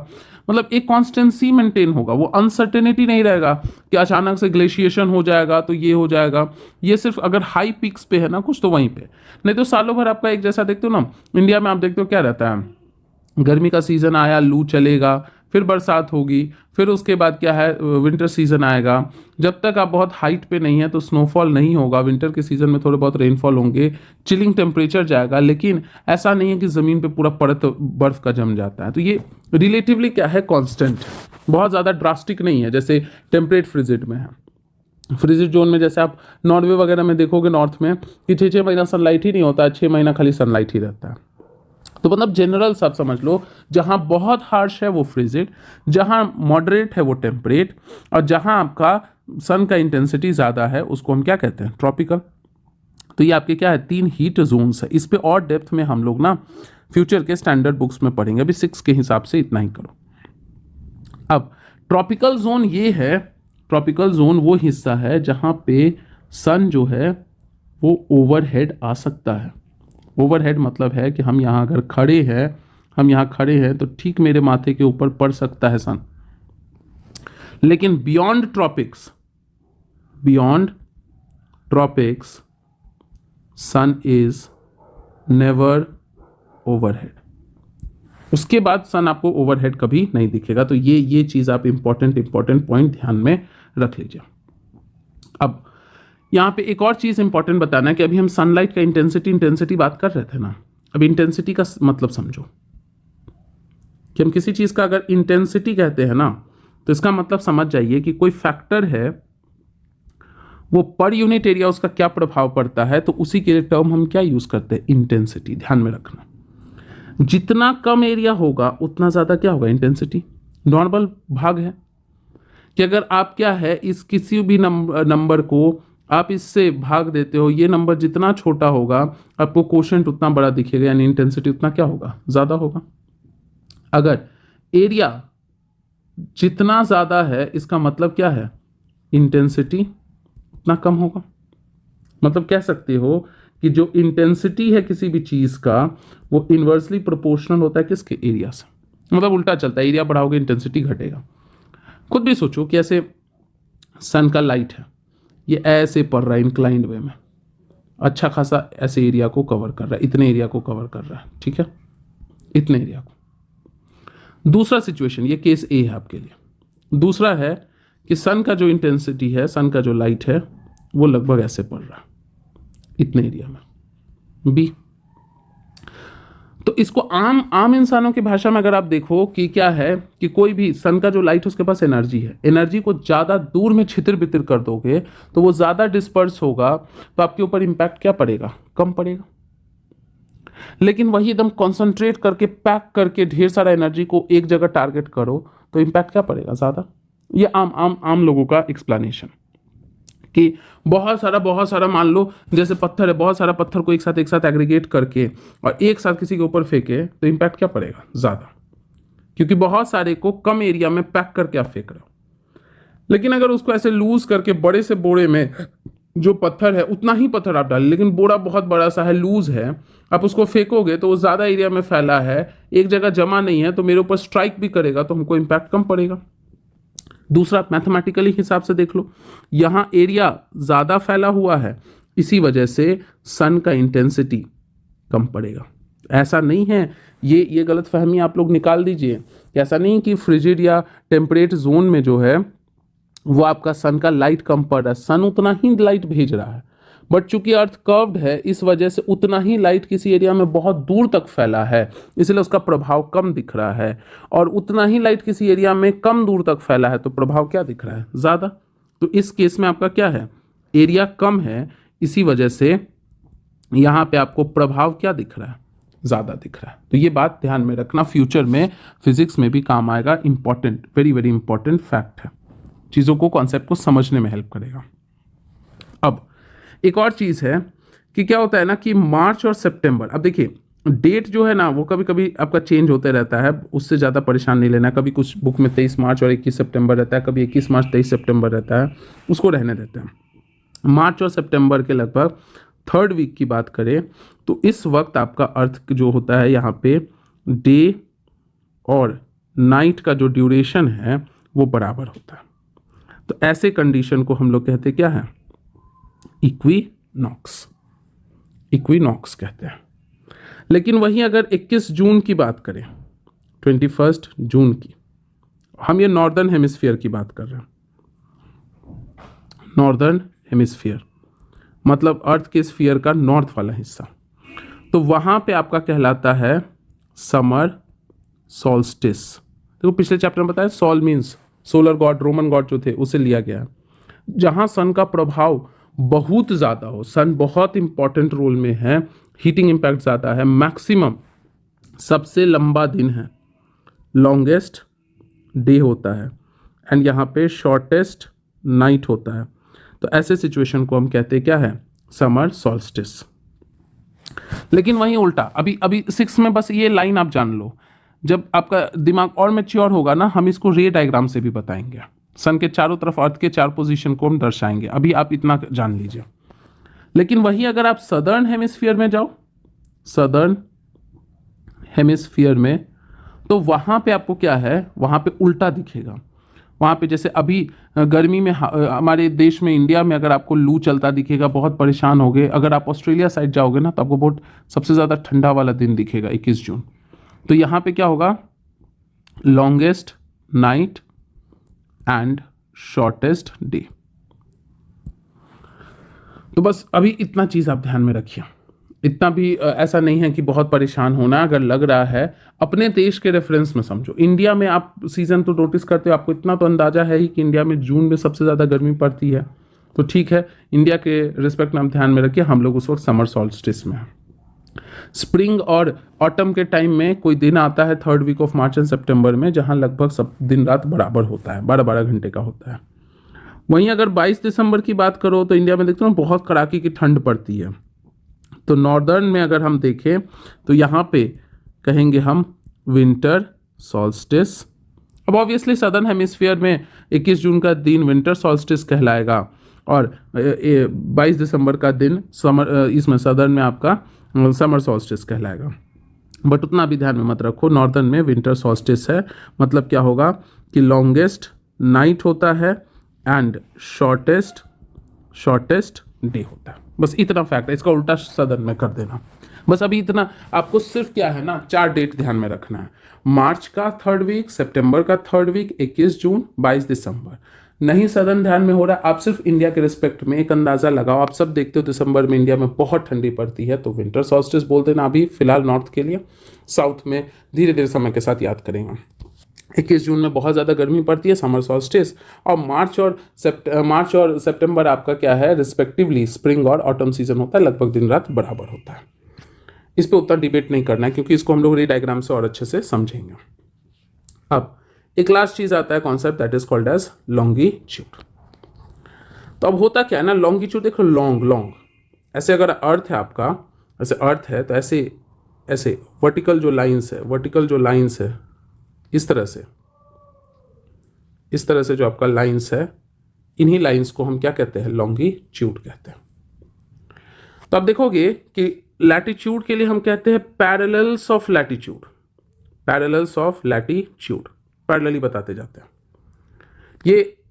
Speaker 1: मतलब एक कांस्टेंसी मेंटेन होगा। वो अनसर्टेनिटी नहीं रहेगा कि अचानक से ग्लेशिएशन हो जाएगा तो ये हो जाएगा। ये सिर्फ अगर हाई पीक्स पे है ना कुछ, तो वहीं पे, नहीं तो सालों भर आपका एक जैसा देखते हो ना। इंडिया में आप देखते हो क्या रहता है, गर्मी का सीजन आया, लू चलेगा, फिर बरसात होगी, फिर उसके बाद क्या है, विंटर सीजन आएगा। जब तक आप बहुत हाइट पे नहीं है तो स्नोफॉल नहीं होगा, विंटर के सीजन में थोड़े बहुत रेनफॉल होंगे, चिलिंग टेम्परेचर जाएगा, लेकिन ऐसा नहीं है कि ज़मीन पे पूरा परत बर्फ का जम जाता है। तो ये रिलेटिवली क्या है, कांस्टेंट, बहुत ज़्यादा ड्रास्टिक नहीं है जैसे टेम्परेट फ्रिजिड में है। फ्रिजिड जोन में जैसे आप नॉर्वे वगैरह में देखोगे नॉर्थ में कि 6 महीना सनलाइट ही नहीं होता है, 6 महीना खाली सनलाइट ही रहता है। तो मतलब जनरल सब समझ लो, जहां बहुत हार्श है वो फ्रिजिड, जहां मॉडरेट है वो टेम्परेट, और जहां आपका सन का इंटेंसिटी ज़्यादा है उसको हम क्या कहते हैं, ट्रॉपिकल। तो ये आपके क्या है, 3 हीट जोन्स है। इस पे और डेप्थ में हम लोग ना फ्यूचर के स्टैंडर्ड बुक्स में पढ़ेंगे, अभी 6 के हिसाब से इतना ही करो। अब ट्रॉपिकल जोन ये है, ट्रॉपिकल जोन वो हिस्सा है जहां पे सन जो है वो ओवरहेड आ सकता है। ओवरहेड मतलब है कि हम यहाँ अगर खड़े हैं, हम यहाँ खड़े हैं तो ठीक मेरे माथे के ऊपर पड़ सकता है सन। लेकिन beyond tropics, beyond tropics sun is never overhead. उसके बाद सन आपको ओवरहेड कभी नहीं दिखेगा। तो ये चीज़ आप इंपॉर्टेंट पॉइंट ध्यान में रख लीजिए। अब यहाँ पे एक और चीज़ इंपॉर्टेंट बताना है कि अभी हम सनलाइट का इंटेंसिटी बात कर रहे थे ना। अब इंटेंसिटी का मतलब समझो कि हम किसी चीज़ का अगर इंटेंसिटी कहते हैं ना, तो इसका मतलब समझ जाइए कि कोई फैक्टर है, वो पर यूनिट एरिया उसका क्या प्रभाव पड़ता है, तो उसी के लिए टर्म हम क्या यूज़ करते हैं, इंटेंसिटी। ध्यान में रखना, जितना कम एरिया होगा उतना ज़्यादा क्या होगा, इंटेंसिटी। नॉर्मल भाग है कि अगर आप क्या है, इस किसी भी नंबर को आप इससे भाग देते हो, ये नंबर जितना छोटा होगा आपको कोशेंट उतना बड़ा दिखेगा, यानी इंटेंसिटी उतना क्या होगा, ज़्यादा होगा। अगर एरिया जितना ज़्यादा है इसका मतलब क्या है, इंटेंसिटी उतना कम होगा। मतलब कह सकते हो कि जो इंटेंसिटी है किसी भी चीज़ का वो इन्वर्सली प्रोपोर्शनल होता है किसके, एरिया से। मतलब उल्टा चलता है, एरिया बढ़ाओगे इंटेंसिटी घटेगा। खुद भी सोचो कि ऐसे सन का लाइट है, ये ऐसे पड़ रहा है इंक्लाइंड वे में, अच्छा खासा ऐसे एरिया को कवर कर रहा है, इतने एरिया को कवर कर रहा है, ठीक है, इतने एरिया को। दूसरा सिचुएशन, ये केस ए है आपके लिए। दूसरा है कि सन का जो इंटेंसिटी है, सन का जो लाइट है वो लगभग ऐसे पड़ रहा है इतने एरिया में, बी। तो इसको आम इंसानों की भाषा में अगर आप देखो कि क्या है कि कोई भी सन का जो लाइट है उसके पास एनर्जी है, एनर्जी को ज़्यादा दूर में छितिर बितिर कर दोगे तो वो ज़्यादा डिस्पर्स होगा, तो आपके ऊपर इंपैक्ट क्या पड़ेगा, कम पड़ेगा। लेकिन वही एकदम कॉन्सेंट्रेट करके पैक करके ढेर सारा एनर्जी को एक जगह टारगेट करो तो इंपैक्ट क्या पड़ेगा, ज़्यादा। ये आम लोगों का एक्सप्लेनेशन कि बहुत सारा मान लो जैसे पत्थर है, बहुत सारा पत्थर को एक साथ एग्रीगेट करके और एक साथ किसी के ऊपर फेंके तो इंपैक्ट क्या पड़ेगा, ज़्यादा, क्योंकि बहुत सारे को कम एरिया में पैक करके आप फेंक रहे हो। लेकिन अगर उसको ऐसे लूज करके बड़े से बोरे में जो पत्थर है उतना ही पत्थर आप डालें, लेकिन बोरा बहुत बड़ा सा है, लूज है, आप उसको फेंकोगे तो वो ज़्यादा एरिया में फैला है, एक जगह जमा नहीं है, तो मेरे ऊपर स्ट्राइक भी करेगा तो हमको इंपैक्ट कम पड़ेगा। दूसरा मैथमेटिकली हिसाब से देख लो, यहाँ एरिया ज़्यादा फैला हुआ है, इसी वजह से सन का इंटेंसिटी कम पड़ेगा। ऐसा नहीं है, ये गलत फहमी आप लोग निकाल दीजिए। ऐसा नहीं कि फ्रिजिड या टेम्परेट जोन में जो है वो आपका सन का लाइट कम पड़ रहा है, सन उतना ही लाइट भेज रहा है, बट चूंकि अर्थ कर्व्ड है इस वजह से उतना ही लाइट किसी एरिया में बहुत दूर तक फैला है, इसलिए उसका प्रभाव कम दिख रहा है, और उतना ही लाइट किसी एरिया में कम दूर तक फैला है तो प्रभाव क्या दिख रहा है, ज़्यादा। तो इस केस में आपका क्या है, एरिया कम है, इसी वजह से यहाँ पे आपको प्रभाव क्या दिख रहा है, ज़्यादा दिख रहा है। तो ये बात ध्यान में रखना, फ्यूचर में फिजिक्स में भी काम आएगा, important, very very important fact है, चीज़ों को, कॉन्सेप्ट को समझने में हेल्प करेगा। अब एक और चीज़ है कि क्या होता है ना कि मार्च और सितंबर, अब देखिए डेट जो है ना वो कभी कभी आपका चेंज होते रहता है, उससे ज़्यादा परेशान नहीं लेना। कभी कुछ बुक में 23 मार्च और 21 सितंबर रहता है, कभी 21 मार्च 23 सितंबर रहता है, उसको रहने देते हैं। मार्च और सितंबर के लगभग 3rd वीक की बात करें तो इस वक्त आपका अर्थ जो होता है यहाँ पे डे और नाइट का जो ड्यूरेशन है वो बराबर होता है। तो ऐसे कंडीशन को हम लोग कहते क्या है, इक्विनॉक्स, इक्विनॉक्स कहते हैं। लेकिन वहीं अगर 21 जून की बात करें, 21 जून की, हम ये नॉर्दर्न हेमिस्फीयर की बात कर रहे हैं। नॉर्दर्न हेमिस्फीयर मतलब अर्थ के स्फीयर का नॉर्थ वाला हिस्सा, तो वहां पे आपका कहलाता है समर सॉल्स्टिस। देखो पिछले चैप्टर में बताया sol means solar god, Roman god जो थे उसे लिया गया है। जहां सन का प्रभाव बहुत ज़्यादा हो, सन बहुत इंपॉर्टेंट रोल में है, हीटिंग इम्पैक्ट ज़्यादा है, मैक्सिमम सबसे लंबा दिन है, लॉन्गेस्ट डे होता है, एंड यहाँ पे शॉर्टेस्ट नाइट होता है। तो ऐसे सिचुएशन को हम कहते हैं क्या है, समर सॉल्स्टिस। लेकिन वहीं उल्टा, अभी अभी 6 में बस ये लाइन आप जान लो, जब आपका दिमाग और मैच्योर होगा ना, हम इसको रे डायग्राम से भी बताएंगे। सन के चारों तरफ अर्थ के 4 पोजीशन को हम दर्शाएंगे, अभी आप इतना जान लीजिए। लेकिन वही अगर आप सदर्न हेमिस्फीयर में जाओ, सदर्न हेमिस्फीयर में, तो वहां पे आपको क्या है, वहां पे उल्टा दिखेगा। वहां पे जैसे अभी गर्मी में हमारे देश में, इंडिया में अगर आपको लू चलता दिखेगा, बहुत परेशान होगे। अगर आप ऑस्ट्रेलिया साइड जाओगे ना, तो आपको बहुत सबसे ज़्यादा ठंडा वाला दिन दिखेगा 21 जून। तो यहाँ पे क्या होगा, longest night and shortest day. तो बस अभी इतना चीज़ आप ध्यान में रखिए। इतना भी ऐसा नहीं है कि बहुत परेशान होना, अगर लग रहा है अपने देश के रेफरेंस में समझो। इंडिया में आप सीजन तो नोटिस करते हो, आपको इतना तो अंदाजा है ही कि इंडिया में जून में सबसे ज़्यादा गर्मी पड़ती है। तो ठीक है, इंडिया के रिस्पेक्ट में हम ध्यान में रखिए, हम लोग उस वक्त समर सॉल्स्टिस में हैं। स्प्रिंग और ऑटम के टाइम में कोई दिन आता है 3rd week of March and सितंबर में, जहां लगभग सब दिन रात बराबर होता है, 12-12 घंटे का होता है। वहीं अगर 22 दिसंबर की बात करो तो इंडिया में देखते हो बहुत कड़ाके की ठंड पड़ती है। तो नॉर्दर्न में अगर हम देखें तो यहाँ पे कहेंगे हम विंटर सॉल्स्टिस। अब ऑब्वियसली सदर्न हेमिस्फीयर में 21 जून का दिन विंटर सॉल्स्टिस कहलाएगा, और 22 दिसंबर का दिन समर, इसमें सदर्न में आपका समर सॉल्स्टिस कहलाएगा। बट उतना भी ध्यान में मत रखो, नॉर्दर्न में विंटर सॉल्स्टिस है। मतलब क्या होगा कि लॉन्गेस्ट नाइट होता है एंड शॉर्टेस्ट डे होता है। बस इतना फैक्ट है, इसका उल्टा सदर्न में कर देना। बस अभी इतना आपको सिर्फ क्या है ना, 4 डेट ध्यान में रखना है। मार्च का 3rd वीक, सितंबर का 3rd वीक, 21 जून, 22 दिसंबर। नहीं सदर्न ध्यान में हो रहा, आप सिर्फ इंडिया के रिस्पेक्ट में एक अंदाजा लगाओ। आप सब देखते हो दिसंबर में इंडिया में बहुत ठंडी पड़ती है, तो विंटर सॉल्स्टिस बोल देना अभी फिलहाल नॉर्थ के लिए। साउथ में धीरे धीरे समय के साथ याद करेंगे। 21 जून में बहुत ज़्यादा गर्मी पड़ती है, समर सॉल्स्टिस। और मार्च और सितंबर आपका क्या है, रिस्पेक्टिवली स्प्रिंग और ऑटम सीजन होता है, लगभग दिन रात बराबर होता है। इस पर उतना डिबेट नहीं करना है, क्योंकि इसको हम लोग रे डायग्राम से और अच्छे से समझेंगे। अब एक लास्ट चीज आता है concept, that is called as longitude. तो अब होता क्या है ना, लॉन्गिट्यूड देखो, लॉन्ग ऐसे अगर अर्थ है आपका, ऐसे अर्थ है, तो ऐसे वर्टिकल जो लाइंस है इस तरह से जो आपका लाइंस है, इन्हीं लाइंस को हम क्या कहते हैं, लॉन्गिट्यूड कहते हैं। तो आप देखोगे कि लैटिट्यूड के लिए हम कहते हैं पैरेलल्स ऑफ लैटिट्यूड। पैरेलली बताते जाते हैं।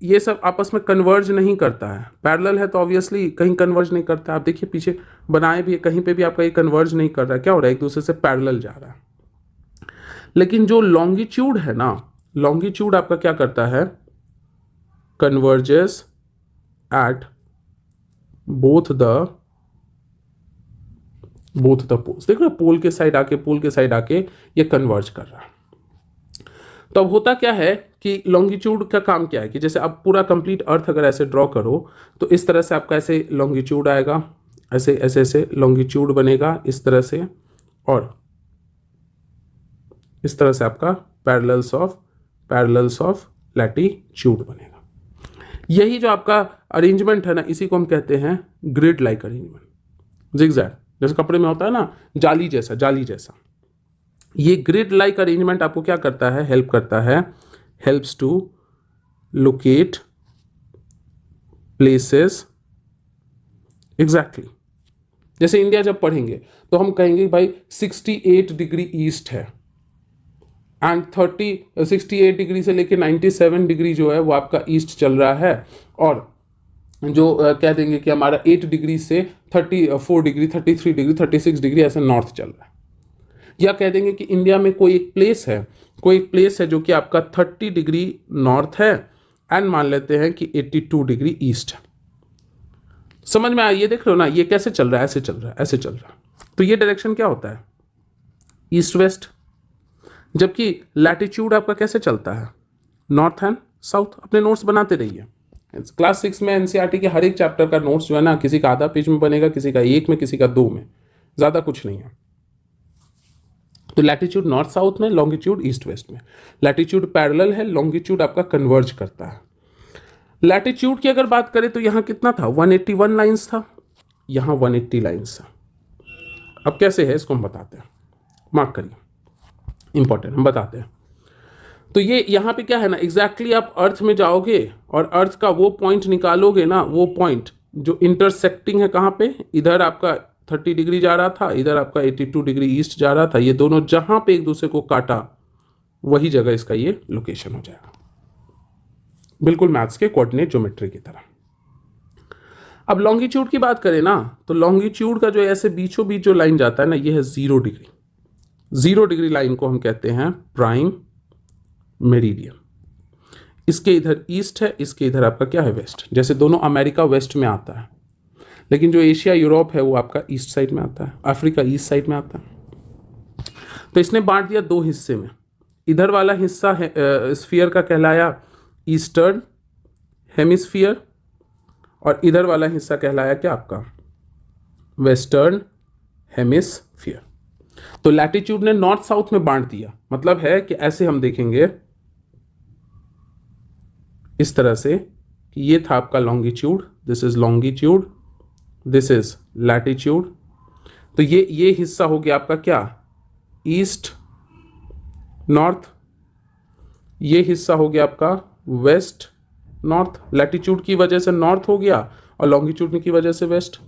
Speaker 1: ये सब आपस में कन्वर्ज नहीं करता है। पैरेलल है तो ऑब्वियसली कहीं कन्वर्ज नहीं करता है। आप देखिए पीछे बनाए भी, कहीं पे भी आपका ये कन्वर्ज नहीं कर रहा है। क्या हो रहा है, एक दूसरे से पैरेलल जा रहा है। लेकिन जो लॉन्गिट्यूड है ना, लॉन्गिट्यूड आपका क्या करता है, converges at both the poles. देखो पोल के साइड आके ये कन्वर्ज कर रहा है। तो अब होता क्या है कि लॉन्गिट्यूड का काम क्या है कि जैसे आप पूरा कंप्लीट अर्थ अगर ऐसे ड्रॉ करो, तो इस तरह से आपका ऐसे लॉन्गिट्यूड आएगा, ऐसे लॉन्गिट्यूड बनेगा इस तरह से, और इस तरह से आपका पैरेलल्स ऑफ लैटिट्यूड बनेगा। यही जो आपका अरेंजमेंट है ना, इसी को हम कहते हैं ग्रिड लाइक अरेंजमेंट, जिगजैग, जैसे कपड़े में होता है ना, जाली जैसा। ये ग्रिड लाइक अरेंजमेंट आपको क्या करता है, हेल्प करता है, helps to locate places exactly. जैसे इंडिया जब पढ़ेंगे तो हम कहेंगे भाई 68 डिग्री ईस्ट है, एंड 68 डिग्री से लेके 97 डिग्री जो है वो आपका ईस्ट चल रहा है, और जो कह देंगे कि हमारा 8 डिग्री से 34 डिग्री, 33 डिग्री, 36 डिग्री ऐसे नॉर्थ चल रहा है। या कह देंगे कि इंडिया में कोई एक प्लेस है जो कि आपका 30 डिग्री नॉर्थ है एंड मान लेते हैं कि 82 डिग्री ईस्ट है। समझ में आया? ये देख लो ना, ये कैसे चल रहा है, ऐसे चल रहा है, ऐसे चल रहा है। तो ये डायरेक्शन क्या होता है? East west. जबकि लैटिट्यूड आपका कैसे चलता है? North and south. अपने नोट्स बनाते रहिए। क्लास 6 में एनसीईआरटी के हर एक चैप्टर का नोट्स जो है ना, किसी का आधा पेज में बनेगा, किसी का 1 में, किसी का 2 में, ज़्यादा कुछ नहीं है। तो लैटिट्यूड नॉर्थ साउथ में, लॉन्गिट्यूड ईस्ट वेस्ट में। लैटिट्यूड पैरेलल है, लॉन्गिट्यूड आपका कन्वर्ज करता है। लैटिट्यूड की अगर बात करें तो यहाँ कितना था? 181 लाइन्स था, यहाँ 180 लाइन्स था। अब कैसे है इसको हम बताते हैं, मार्क करिए, इंपॉर्टेंट, हम बताते हैं। तो ये यहाँ पे क्या है ना, एग्जैक्टली आप अर्थ में जाओगे और अर्थ का वो पॉइंट निकालोगे ना, वो पॉइंट जो इंटरसेक्टिंग है कहाँ पे, इधर आपका 30 डिग्री जा रहा था, इधर आपका 82 डिग्री ईस्ट जा रहा था, ये दोनों जहां पे एक दूसरे को काटा वही जगह इसका ये लोकेशन हो जाएगा, बिल्कुल मैथ्स के कोऑर्डिनेट ज्योमेट्री की तरह। अब लॉन्गिट्यूड की बात करें ना, तो लॉन्गिट्यूड का जो ऐसे बीचों बीच जो लाइन जाता है ना, ये है 0 डिग्री। 0 डिग्री लाइन को हम कहते हैं प्राइम मेरिडियन। इसके इधर ईस्ट है, इसके इधर आपका क्या है? वेस्ट। जैसे दोनों अमेरिका वेस्ट में आता है, लेकिन जो एशिया यूरोप है वो आपका ईस्ट साइड में आता है, अफ्रीका ईस्ट साइड में आता है। तो इसने बांट दिया 2 हिस्से में। इधर वाला हिस्सा है स्फीयर का कहलाया ईस्टर्न हेमिस्फीयर, और इधर वाला हिस्सा कहलाया क्या आपका? Western hemisphere. तो लैटिट्यूड ने नॉर्थ साउथ में बांट दिया, मतलब है कि ऐसे हम देखेंगे इस तरह से कि ये था आपका longitude, this is longitude, this is latitude. तो ये हिस्सा हो गया आपका क्या? East north. ये हिस्सा हो गया आपका वेस्ट नॉर्थ। लैटिट्यूड की वजह से नॉर्थ हो गया और लॉन्गिट्यूड की वजह से वेस्ट।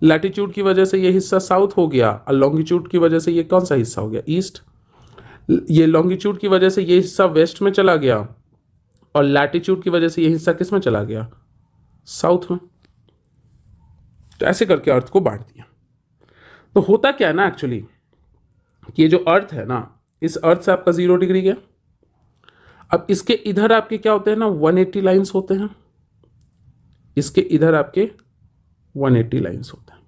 Speaker 1: लैटिट्यूड की वजह से ये हिस्सा साउथ हो गया और लॉन्गिट्यूड की वजह से ये कौन सा हिस्सा हो गया? ईस्ट। ये लॉन्गिट्यूड की वजह से ये हिस्सा वेस्ट में चला गया और लैटिट्यूड की वजह से ये हिस्सा किस में चला गया? साउथ में। तो ऐसे करके अर्थ को बांट दिया। तो होता क्या है ना एक्चुअली, कि ये जो अर्थ है ना, इस अर्थ से आपका 0 डिग्री गया। अब इसके इधर आपके क्या होते हैं ना, 180 लाइंस होते हैं। इसके इधर आपके 180 लाइंस होते हैं।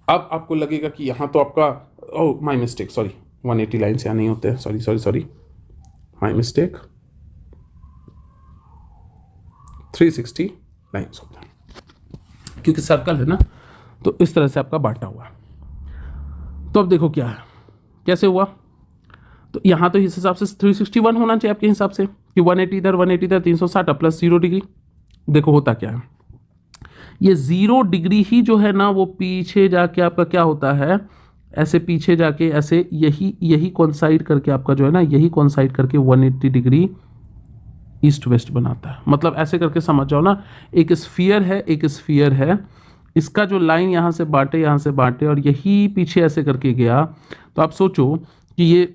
Speaker 1: अब आपको लगेगा कि यहां तो आपका, oh my mistake, sorry, 180 lines यहां नहीं होते हैं, sorry sorry sorry, my mistake, 360 lines होता है, क्योंकि सर्कल है ना, तो इस तरह से आपका बांटा हुआ है। तो अब देखो क्या है, कैसे हुआ। तो यहाँ तो इस हिसाब से 361 होना चाहिए आपके हिसाब से, कि 180 इधर 180 इधर 360 प्लस 0 डिग्री। देखो होता क्या है, ये 0 डिग्री ही जो है ना, वो पीछे जाके आपका क्या होता है, ऐसे पीछे जाके ऐसे यही कॉन्साइड करके आपका जो है ना, यही कॉन्साइड करके 180 डिग्री ईस्ट वेस्ट बनाता है। मतलब ऐसे करके समझ जाओ ना, एक स्फीयर है, एक स्फीयर है, इसका जो लाइन यहाँ से बांटे और यही पीछे ऐसे करके गया। तो आप सोचो कि ये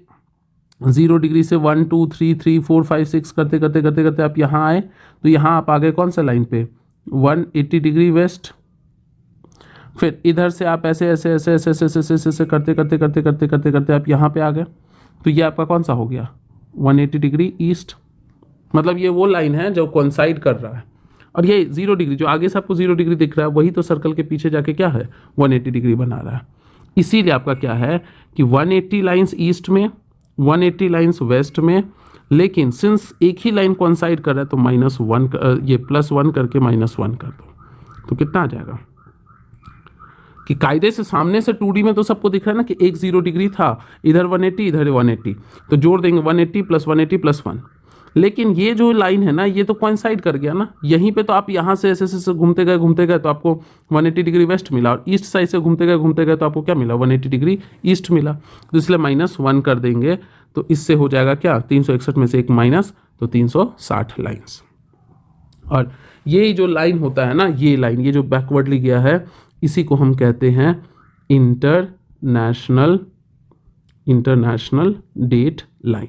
Speaker 1: 0 डिग्री से 1 2 3 3 4 5 6 करते करते करते करते आप यहाँ आए, तो यहाँ आप आ गए कौन सा लाइन पे? 180 डिग्री वेस्ट। फिर इधर से आप ऐसे ऐसे ऐसे ऐसे ऐसे ऐसे ऐसे ऐसे करते करते करते करते करते करते आप यहाँ पे आ गए, तो ये आपका कौन सा हो गया? 180 डिग्री ईस्ट। मतलब ये वो लाइन है जो कोइंसाइड कर रहा है। और ये 0 डिग्री जो आगे से आपको 0 डिग्री दिख रहा है, वही तो सर्कल के पीछे जाके क्या है? 180 डिग्री बना रहा है। इसीलिए आपका क्या है कि 180 लाइन्स ईस्ट में, 180 लाइन्स वेस्ट में, लेकिन सिंस एक ही लाइन कोइंसाइड कर रहा है तो -1 ये +1 करके -1 कर दो, तो कितना आ जाएगा कि कायदे से सामने से 2D में तो सबको दिख रहा है ना कि एक 0 डिग्री था, इधर 180 इधर 180, तो जोड़ देंगे 180 + 180 + 1। लेकिन ये जो लाइन है ना, ये तो कोइंसाइड कर गया ना, यहीं पे तो आप यहाँ से ऐसे ऐसे घूमते गए तो आपको 180 डिग्री वेस्ट मिला, और ईस्ट साइड से घूमते गए तो आपको क्या मिला? 180 डिग्री ईस्ट मिला। तो इसलिए -1 कर देंगे, तो इससे हो जाएगा क्या? 361 में से एक माइनस, तो 360 लाइन्स। और ये जो लाइन होता है ना, ये लाइन, ये जो बैकवर्डली गया है, इसी को हम कहते हैं इंटरनेशनल डेट लाइन,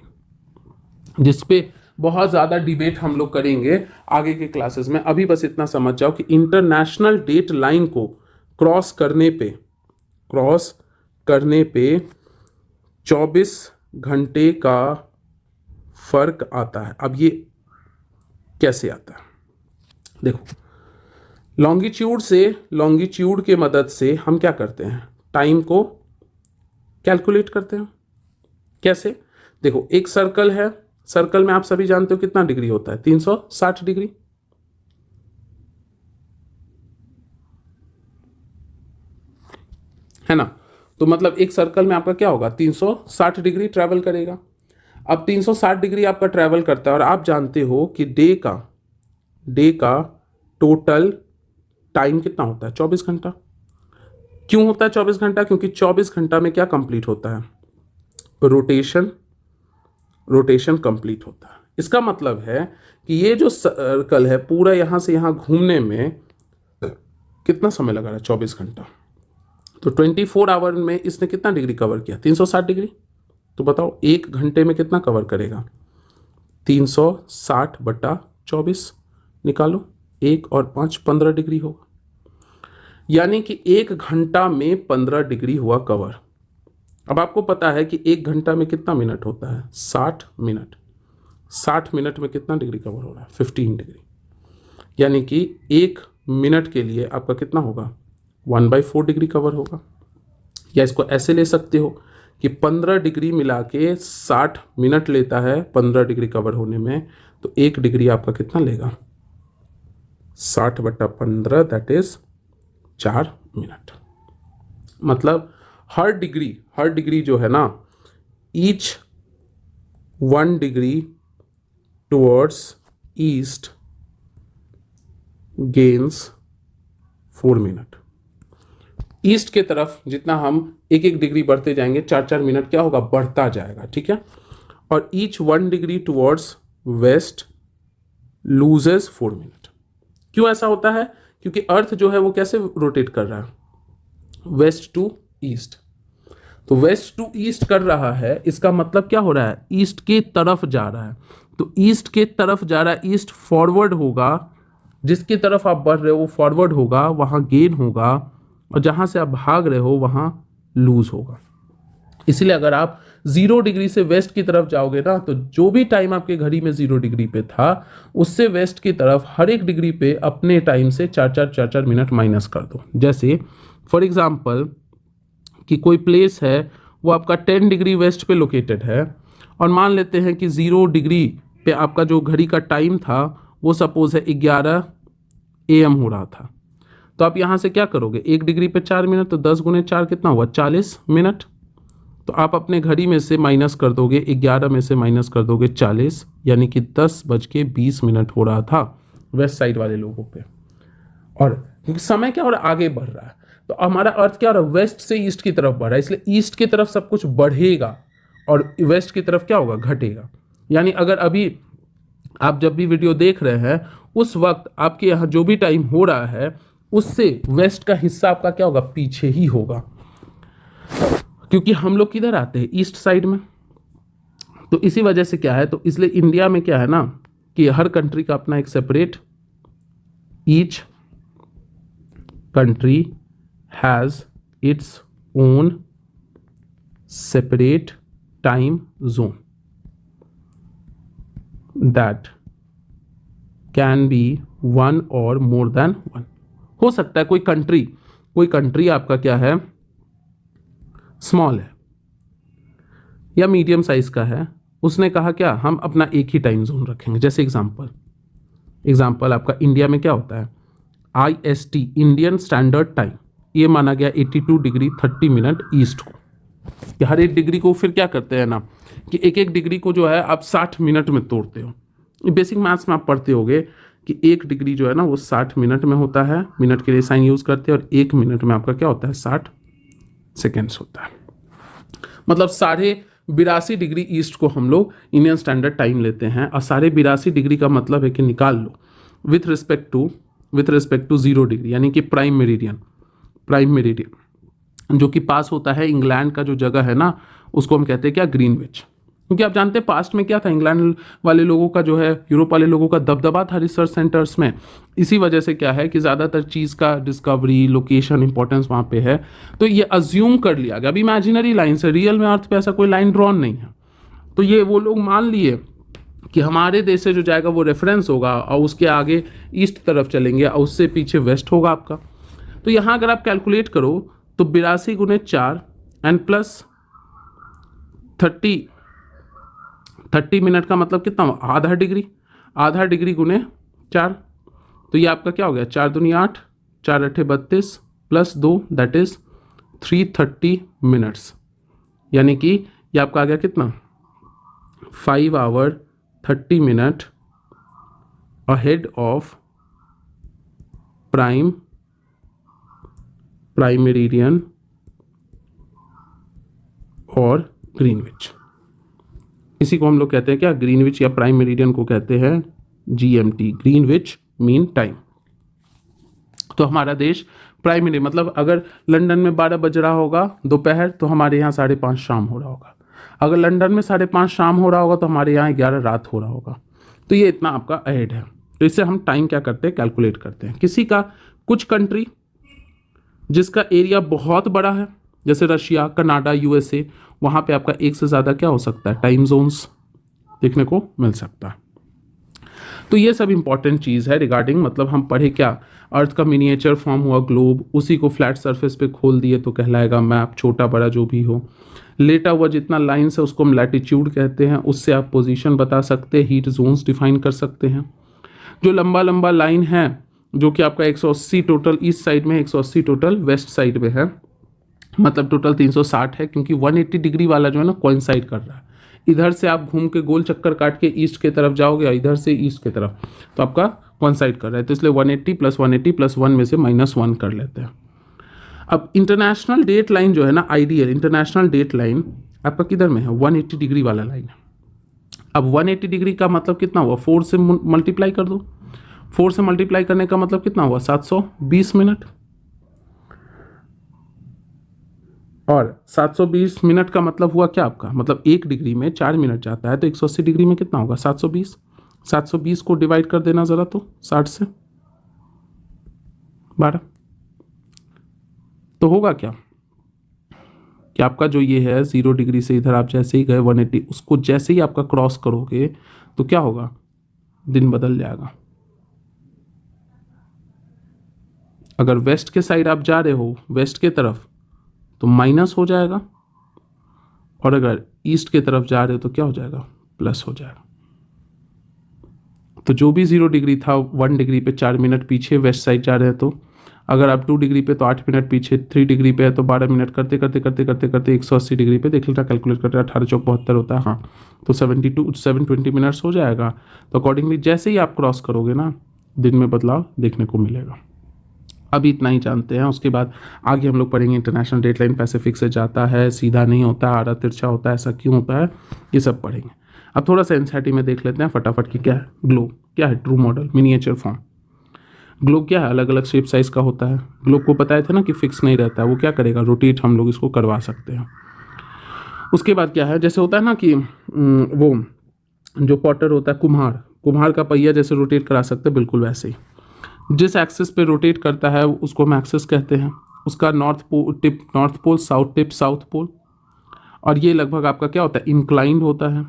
Speaker 1: जिसपे बहुत ज़्यादा डिबेट हम लोग करेंगे आगे के क्लासेस में। अभी बस इतना समझ जाओ कि इंटरनेशनल डेट लाइन को क्रॉस करने पे क्रॉस करने पे 24 घंटे का फर्क आता है। अब ये कैसे आता है? देखो, लॉन्गिट्यूड से, लॉन्गिट्यूड के मदद से हम क्या करते हैं, टाइम को कैलकुलेट करते हैं। कैसे? देखो, एक सर्कल है, सर्कल में आप सभी जानते हो कितना डिग्री होता है, 360 डिग्री। है ना? तो मतलब एक सर्कल में आपका क्या होगा, 360 डिग्री ट्रैवल करेगा। अब 360 डिग्री आपका ट्रैवल करता है और आप जानते हो कि डे का टोटल टाइम कितना होता है, 24 घंटा। क्यों होता है 24 घंटा? क्योंकि 24 घंटा में क्या कंप्लीट होता है, रोटेशन कंप्लीट होता है। इसका मतलब है कि ये जो सर्कल है पूरा यहां से यहां घूमने में कितना समय लगा रहा है, 24 घंटा। तो 24 आवर में इसने कितना डिग्री कवर किया, 360 डिग्री। तो बताओ एक घंटे में कितना कवर करेगा, 360/24 निकालो, 1 और 5 15 डिग्री होगा। यानी कि एक घंटा में 15 डिग्री हुआ कवर। अब आपको पता है कि एक घंटा में कितना मिनट होता है, 60 मिनट। 60 मिनट में कितना डिग्री कवर हो रहा है, 15 डिग्री। यानी कि एक मिनट के लिए आपका कितना होगा, 1/4 डिग्री कवर होगा। या इसको ऐसे ले सकते हो कि 15 डिग्री मिला के 60 मिनट लेता है 15 डिग्री कवर होने में, तो 1 डिग्री आपका कितना लेगा, 60/15, दैट इज 4 मिनट। मतलब हर डिग्री जो है ना, each 1 degree towards east gains 4 minute. East के तरफ जितना हम 1 डिग्री बढ़ते जाएंगे, 4 मिनट क्या होगा, बढ़ता जाएगा। ठीक है? और each 1 degree towards waste loses 4 minute. क्यों ऐसा होता है? क्योंकि अर्थ जो है वो कैसे रोटेट कर रहा है, वेस्ट टू ईस्ट। तो वेस्ट टू ईस्ट कर रहा है, इसका मतलब क्या हो रहा है, ईस्ट के तरफ जा रहा है। तो ईस्ट के तरफ जा रहा है, ईस्ट फॉरवर्ड होगा, जिसकी तरफ आप बढ़ रहे हो वो फॉरवर्ड होगा, वहां गेन होगा, और जहां से आप भाग रहे हो वहां लूज होगा। इसलिए अगर आप 0 डिग्री से वेस्ट की तरफ जाओगे ना, तो जो भी टाइम आपके घड़ी में 0 डिग्री पे था, उससे वेस्ट की तरफ हर एक डिग्री पे अपने टाइम से 4 मिनट माइनस कर दो। जैसे फॉर एग्जाम्पल कि कोई प्लेस है वो आपका 10 डिग्री वेस्ट पे लोकेटेड है, और मान लेते हैं कि 0 डिग्री पे आपका जो घड़ी का टाइम था वो सपोज है 11 AM हो रहा था। तो आप यहाँ से क्या करोगे, 1 डिग्री पे 4 मिनट, तो 10 × 4 कितना हुआ, 40 मिनट। तो आप अपने घड़ी में से माइनस कर दोगे, 11 में से माइनस कर दोगे 40, यानी कि 10:20 हो रहा था वेस्ट साइड वाले लोगों पे। और क्योंकि समय क्या हो रहा है, आगे बढ़ रहा है, तो हमारा अर्थ क्या हो रहा है, वेस्ट से ईस्ट की तरफ बढ़ रहा है, इसलिए ईस्ट की तरफ सब कुछ बढ़ेगा और वेस्ट की तरफ क्या होगा, घटेगा। यानी अगर अभी आप जब भी वीडियो देख रहे हैं, उस वक्त आपके यहाँ जो भी टाइम हो रहा है उससे वेस्ट का हिस्सा आपका क्या होगा, पीछे ही होगा। क्योंकि हम लोग किधर आते हैं, ईस्ट साइड में। तो इसी वजह से क्या है, तो इसलिए इंडिया में क्या है ना कि हर कंट्री का अपना एक separate, each country has its own separate time zone that can be 1 और मोर देन 1। हो सकता है कोई कंट्री आपका क्या है, स्मॉल है या मीडियम साइज का है, उसने कहा क्या, हम अपना एक ही टाइम जोन रखेंगे। जैसे एग्जाम्पल आपका इंडिया में क्या होता है, IST, इंडियन स्टैंडर्ड टाइम, ये माना गया 82 डिग्री 30 मिनट ईस्ट को। कि हर एक डिग्री को फिर क्या करते हैं ना कि एक डिग्री को जो है आप 60 मिनट में तोड़ते हो। बेसिक मैथ्स में आप पढ़ते होगे कि 1 डिग्री जो है ना वो 60 मिनट में होता है, मिनट के लिए साइन यूज करते हैं, और 1 मिनट में आपका क्या होता है, 60 सेकेंड्स होता है। मतलब 82.5 डिग्री ईस्ट को हम लोग इंडियन स्टैंडर्ड टाइम लेते हैं, और 82.5 डिग्री का मतलब है कि निकाल लो विथ रिस्पेक्ट टू 0 डिग्री, यानी कि प्राइम मेरिडियन जो कि पास होता है इंग्लैंड का जो जगह है ना, उसको हम कहते हैं क्या, ग्रीनविच। क्योंकि आप जानते हैं पास्ट में क्या था, इंग्लैंड वाले लोगों का जो है, यूरोप वाले लोगों का दबदबा था रिसर्च सेंटर्स में। इसी वजह से क्या है कि ज़्यादातर चीज़ का डिस्कवरी, लोकेशन, इंपॉर्टेंस वहाँ पे है। तो ये अज्यूम कर लिया गया। अब इमेजिनरी लाइन से, रियल में अर्थ पे ऐसा कोई लाइन ड्रॉन नहीं है, तो ये वो लोग मान लिए कि हमारे देश से जो जाएगा वो रेफरेंस होगा और उसके आगे ईस्ट तरफ चलेंगे और उससे पीछे वेस्ट होगा आपका। तो यहाँ अगर आप कैलकुलेट करो तो 82 गुने 4 एंड प्लस 30 मिनट का मतलब कितना हुआ, आधा डिग्री गुने 4। तो ये आपका क्या हो गया, 4 दूनी 8, 4 अट्ठे 32 प्लस 2 दैट इज 330 मिनट्स। यानी कि ये आपका आ गया कितना, 5 hour 30 minute ahead of prime meridian और ग्रीनविच। इसी को हम लोग कहते हैं क्या, ग्रीनविच, या प्राइम मेरिडियन को कहते हैं जीएमटी, ग्रीनविच मीन टाइम। तो हमारा देश प्राइम मेरिडियन मतलब अगर लंदन में 12 बज रहा होगा दोपहर तो हमारे यहाँ 5:30 शाम हो रहा होगा। अगर लंदन में 5:30 शाम हो रहा होगा तो हमारे यहाँ 11 रात हो रहा होगा। तो ये इतना आपका अहेड है। तो इससे हम टाइम क्या करते हैं, कैलकुलेट करते हैं। किसी का, कुछ कंट्री जिसका एरिया बहुत बड़ा है जैसे रशिया, कनाडा, यूएसए, वहाँ पे आपका एक से ज़्यादा क्या हो सकता है, टाइम जोन्स देखने को मिल सकता है। तो ये सब इंपॉर्टेंट चीज़ है रिगार्डिंग, मतलब हम पढ़े क्या, अर्थ का मिनिएचर फॉर्म हुआ ग्लोब, उसी को फ्लैट सरफेस पे खोल दिए तो कहलाएगा मैप, छोटा बड़ा जो भी हो। लेटा हुआ जितना लाइन्स है उसको हम लैटिट्यूड कहते हैं, उससे आप पोजीशन बता सकते हैं, हीट जोन्स डिफाइन कर सकते हैं। जो लंबा लंबा लाइन है जो कि आपका 180 टोटल ईस्ट साइड में है, 180 टोटल वेस्ट साइड में है, मतलब टोटल 360 है, क्योंकि 180 डिग्री वाला जो है ना कोइंसाइड कर रहा है। इधर से आप घूम के गोल चक्कर काट के ईस्ट के तरफ जाओगे, इधर से ईस्ट की तरफ, तो आपका कोइंसाइड कर रहा है, तो इसलिए 180 + 180 + 1 में से -1 कर लेते हैं। अब इंटरनेशनल डेट लाइन जो है ना, आइडियल इंटरनेशनल डेट लाइन आपका किधर में है, 180 डिग्री वाला लाइन है। अब 180 डिग्री का मतलब कितना हुआ, 4 से मल्टीप्लाई कर दो। 4 से मल्टीप्लाई करने का मतलब कितना हुआ, 720 मिनट। और 720 मिनट का मतलब हुआ क्या आपका, मतलब 1 डिग्री में 4 मिनट जाता है, तो 180 डिग्री में कितना होगा, 720। 720 को डिवाइड कर देना ज़रा, तो 60 से 12, तो होगा क्या कि आपका जो ये है 0 डिग्री से इधर आप जैसे ही गए 180, उसको जैसे ही आपका क्रॉस करोगे तो क्या होगा, दिन बदल जाएगा। अगर वेस्ट के साइड आप जा रहे हो, वेस्ट के तरफ, तो माइनस हो जाएगा, और अगर ईस्ट के तरफ जा रहे हो तो क्या हो जाएगा, प्लस हो जाएगा। तो जो भी 0 डिग्री था 1 डिग्री पे 4 मिनट पीछे वेस्ट साइड जा रहे हैं, तो अगर आप 2 डिग्री पे तो 8 मिनट पीछे, 3 डिग्री पे है तो 12 मिनट, करते करते करते करते करते 180 डिग्री पे देख लेना, कैलकुलेट करते 18 चौक 72 होता है, हाँ, तो 720 मिनट्स हो जाएगा। तो अकॉर्डिंगली जैसे ही आप क्रॉस करोगे ना, दिन में बदलाव देखने को मिलेगा। अभी इतना ही जानते हैं, उसके बाद आगे हम लोग पढ़ेंगे इंटरनेशनल डेट लाइन पैसिफिक से जाता है, सीधा नहीं होता, आड़ा तिरछा होता है, ऐसा क्यों होता है, ये सब पढ़ेंगे। अब थोड़ा सा एनसीईआरटी में देख लेते हैं फटाफट कि क्या है ग्लोब, क्या है true model, miniature form. Globe क्या है, अलग अलग शेप साइज का होता है। ग्लोब को बताए थे ना कि फिक्स नहीं रहता है, वो क्या करेगा, रोटेट हम लोग इसको करवा सकते हैं। उसके बाद क्या है, जैसे होता है ना कि वो जो पॉटर होता है, कुम्हार का पहिया जैसे रोटेट करा सकते हैं, बिल्कुल वैसे ही जिस एक्सिस पे रोटेट करता है उसको हम एक्सिस कहते हैं। उसका north pole, south tip south pole, और ये लगभग आपका क्या होता है, इंक्लाइंड होता है।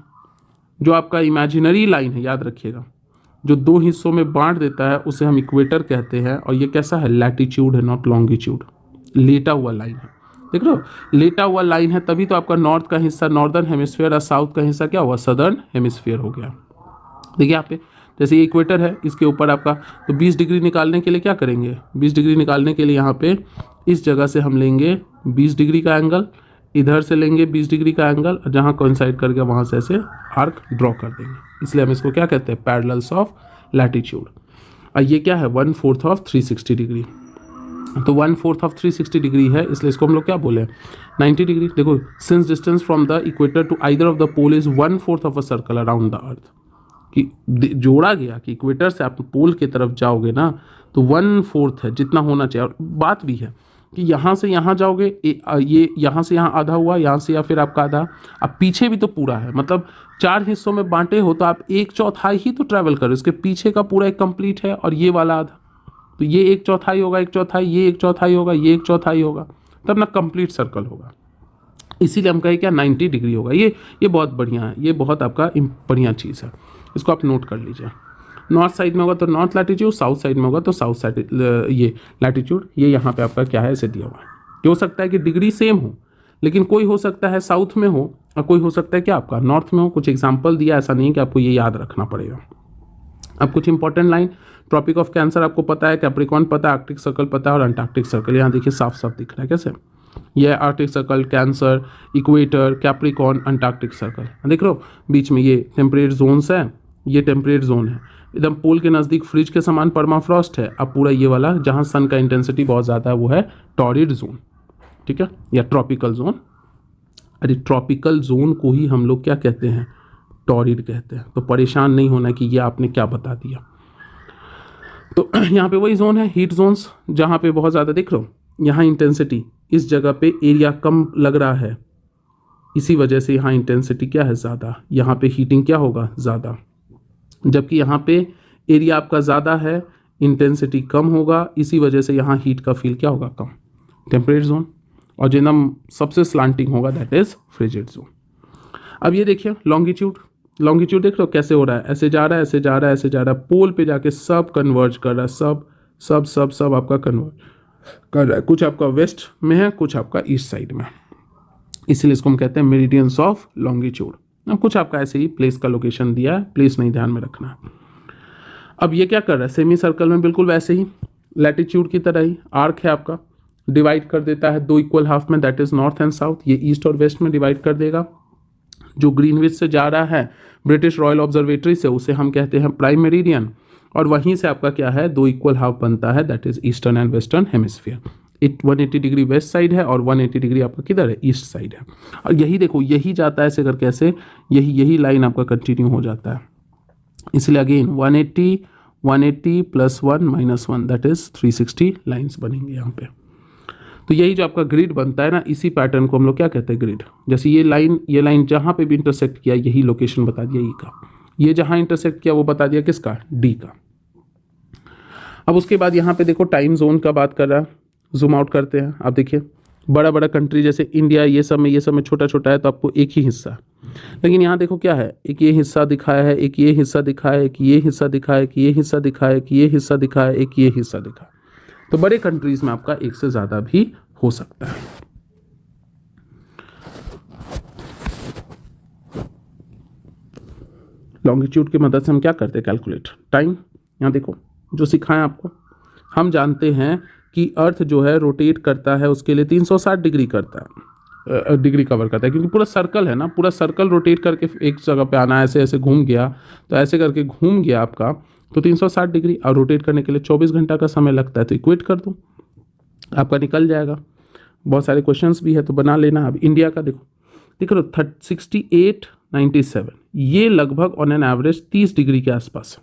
Speaker 1: जो आपका इमेजिनरी लाइन है, याद रखिएगा, जो 2 हिस्सों में बांट देता है उसे हम इक्वेटर कहते हैं, और ये कैसा है, लैटिट्यूड है, नॉट लॉन्गिट्यूड, लेटा हुआ लाइन है। देख रहे हो, लेटा हुआ लाइन है, तभी तो आपका नॉर्थ का हिस्सा नॉर्दर्न हेमिस्फीयर और साउथ का हिस्सा क्या हुआ, सदर्न हेमिस्फीयर हो गया। देखिए यहाँ पे जैसे ये इक्वेटर है, इसके ऊपर आपका, तो 20 डिग्री निकालने के लिए क्या करेंगे, 20 डिग्री निकालने के लिए यहाँ पे इस जगह से हम लेंगे 20 डिग्री का एंगल, इधर से लेंगे 20 डिग्री का एंगल, और जहाँ कोइंसाइड करके वहाँ से ऐसे आर्क ड्रॉ कर देंगे। इसलिए हम इसको क्या कहते हैं, पैरेलल्स ऑफ लैटिट्यूड। और ये क्या है, 1/4 ऑफ 360 डिग्री। तो 1/4 ऑफ 360 डिग्री है, इसलिए इसको हम लोग क्या बोले, 90 डिग्री। देखो, since distance from the equator to either of the pole is 1/4 of a circle around the earth, कि जोड़ा गया कि इक्वेटर से आप पोल की तरफ जाओगे ना तो 1/4 है जितना होना चाहिए। और बात भी है कि यहाँ से यहाँ जाओगे, ये यहाँ से यहाँ आधा हुआ, यहाँ से या फिर आपका आधा, अब पीछे भी तो पूरा है, मतलब 4 हिस्सों में बांटे हो तो आप 1/4 ही तो ट्रैवल करो, इसके पीछे का पूरा एक कंप्लीट है और ये वाला आधा, तो ये 1/4 होगा, 1/4 ये 1/4 होगा, ये 1/4 होगा, तब ना कंप्लीट सर्कल होगा। इसीलिए हम कहें क्या 90 डिग्री होगा। ये बहुत बढ़िया है, ये बहुत आपका बढ़िया चीज़ है, इसको आप नोट कर लीजिए। नॉर्थ साइड में होगा तो नॉर्थ लैटिट्यूड, साउथ साइड में होगा तो साउथ साइड ये लैटिट्यूड, ये यहाँ पे आपका क्या है ऐसे दिया हुआ है। ये हो सकता है कि डिग्री सेम हो, लेकिन कोई हो सकता है साउथ में हो और कोई हो सकता है कि आपका नॉर्थ में हो। कुछ एग्जाम्पल दिया, ऐसा नहीं कि आपको ये याद रखना पड़ेगा। अब कुछ important line, tropic of cancer आपको पता है, कैप्रिकॉर्न पता है, आर्कटिक सर्कल पता है और अंटार्कटिक सर्कल यहाँ देखिए साफ साफ दिख रहा है कैसे, ये Arctic circle, cancer, equator, Capricorn, Antarctic circle, देख रहे हो बीच में ये टेम्परेट जोन्स है, ये टेम्परेट जोन है, एकदम पोल के नज़दीक फ्रिज के समान परमाफ्रॉस्ट है। अब पूरा ये वाला जहाँ सन का इंटेंसिटी बहुत ज़्यादा है वो है टॉरिड जोन, ठीक है, या ट्रॉपिकल जोन। अरे ट्रॉपिकल जोन को ही हम लोग क्या कहते हैं, टॉरिड कहते हैं। तो परेशान नहीं होना कि ये आपने क्या बता दिया। तो यहाँ पे वही जोन है, हीट जोन्स, जहाँ पे बहुत ज़्यादा देख रहे हो, यहाँ इंटेंसिटी इस जगह पे एरिया कम लग रहा है, इसी वजह से यहाँ इंटेंसिटी क्या है ज़्यादा, यहाँ पे हीटिंग क्या होगा ज़्यादा, जबकि यहाँ पे एरिया आपका ज़्यादा है, इंटेंसिटी कम होगा, इसी वजह से यहाँ हीट का फील क्या होगा कम, टेम्परेट जोन। और जो एकदम सबसे स्लांटिंग होगा दैट इज फ्रिजिड जोन। अब ये देखिए लॉन्गिट्यूड, लॉन्गिट्यूड देख लो कैसे हो रहा है, ऐसे जा रहा है, ऐसे जा रहा है, ऐसे जा रहा है, पोल पे जाके सब कन्वर्ज कर रहा है, सब सब सब सब आपका कन्वर्ज कर रहा है। कुछ आपका वेस्ट में है, कुछ आपका ईस्ट साइड में, इसलिए इसको हम कहते हैं मेरिडियंस ऑफ लॉन्गिट्यूड। अब कुछ आपका ऐसे ही प्लेस का लोकेशन दिया है, प्लेस नहीं ध्यान में रखना है। अब ये क्या कर रहा है, सेमी सर्कल में बिल्कुल वैसे ही लैटिट्यूड की तरह ही आर्क है आपका, डिवाइड कर देता है 2 इक्वल हाफ में, that is north and south, ये ईस्ट और वेस्ट में डिवाइड कर देगा। जो ग्रीनविच से जा रहा है ब्रिटिश रॉयल ऑब्जर्वेटरी से, उसे हम कहते हैं प्राइम मेरिडियन, और वहीं से आपका क्या है 2 इक्वल हाफ बनता है, that is eastern and western hemisphere. 180 degree west side है और 180 डिग्री आपका किधर है, ईस्ट साइड है। और यही देखो यही जाता है ऐसे करके, ऐसे यही लाइन आपका कंटिन्यू हो जाता है। इसलिए again 180 plus 1 minus 1 that is 360 lines बनेंगे यहाँ पे। तो यही जो आपका ग्रिड बनता है ना, इसी पैटर्न को हम लोग क्या कहते हैं ग्रिड। जैसे ये लाइन जहाँ पे भी इंटरसेक्ट किया यही लोकेशन बता दिया ई का, ये जहाँ इंटरसेक्ट किया वो बता दिया किसका, डी का। अब उसके बाद यहाँ पे देखो टाइम जोन का बात कर रहा है, जूम आउट करते हैं। आप देखिए बड़ा बड़ा कंट्री जैसे इंडिया, ये सब में छोटा छोटा है तो आपको एक ही हिस्सा, लेकिन यहाँ देखो क्या है, एक ये हिस्सा दिखाया है, एक ये हिस्सा दिखाया है, एक ये हिस्सा दिखाया है, एक ये हिस्सा दिखाया है, एक ये हिस्सा दिखाया है, एक ये हिस्सा दिखाया। तो बड़े कंट्रीज में आपका एक से ज़्यादा भी हो सकता है। लॉन्गिट्यूड की मदद से हम क्या करते हैं, कैलकुलेट टाइम। यहाँ देखो जो सिखाएं आपको, हम जानते हैं कि अर्थ जो है रोटेट करता है, उसके लिए 360 डिग्री करता है, डिग्री कवर करता है, क्योंकि पूरा सर्कल है ना, पूरा सर्कल रोटेट करके एक जगह पे आना है, ऐसे ऐसे घूम गया, तो ऐसे करके घूम गया आपका तो 360 डिग्री, और रोटेट करने के लिए 24 घंटा का समय लगता है, तो इक्वेट कर दो आपका निकल जाएगा। बहुत सारे क्वेश्चंस भी है तो बना लेना। अब इंडिया का देखो 6897, ये लगभग ऑन एन एवरेज 30 डिग्री के आसपास।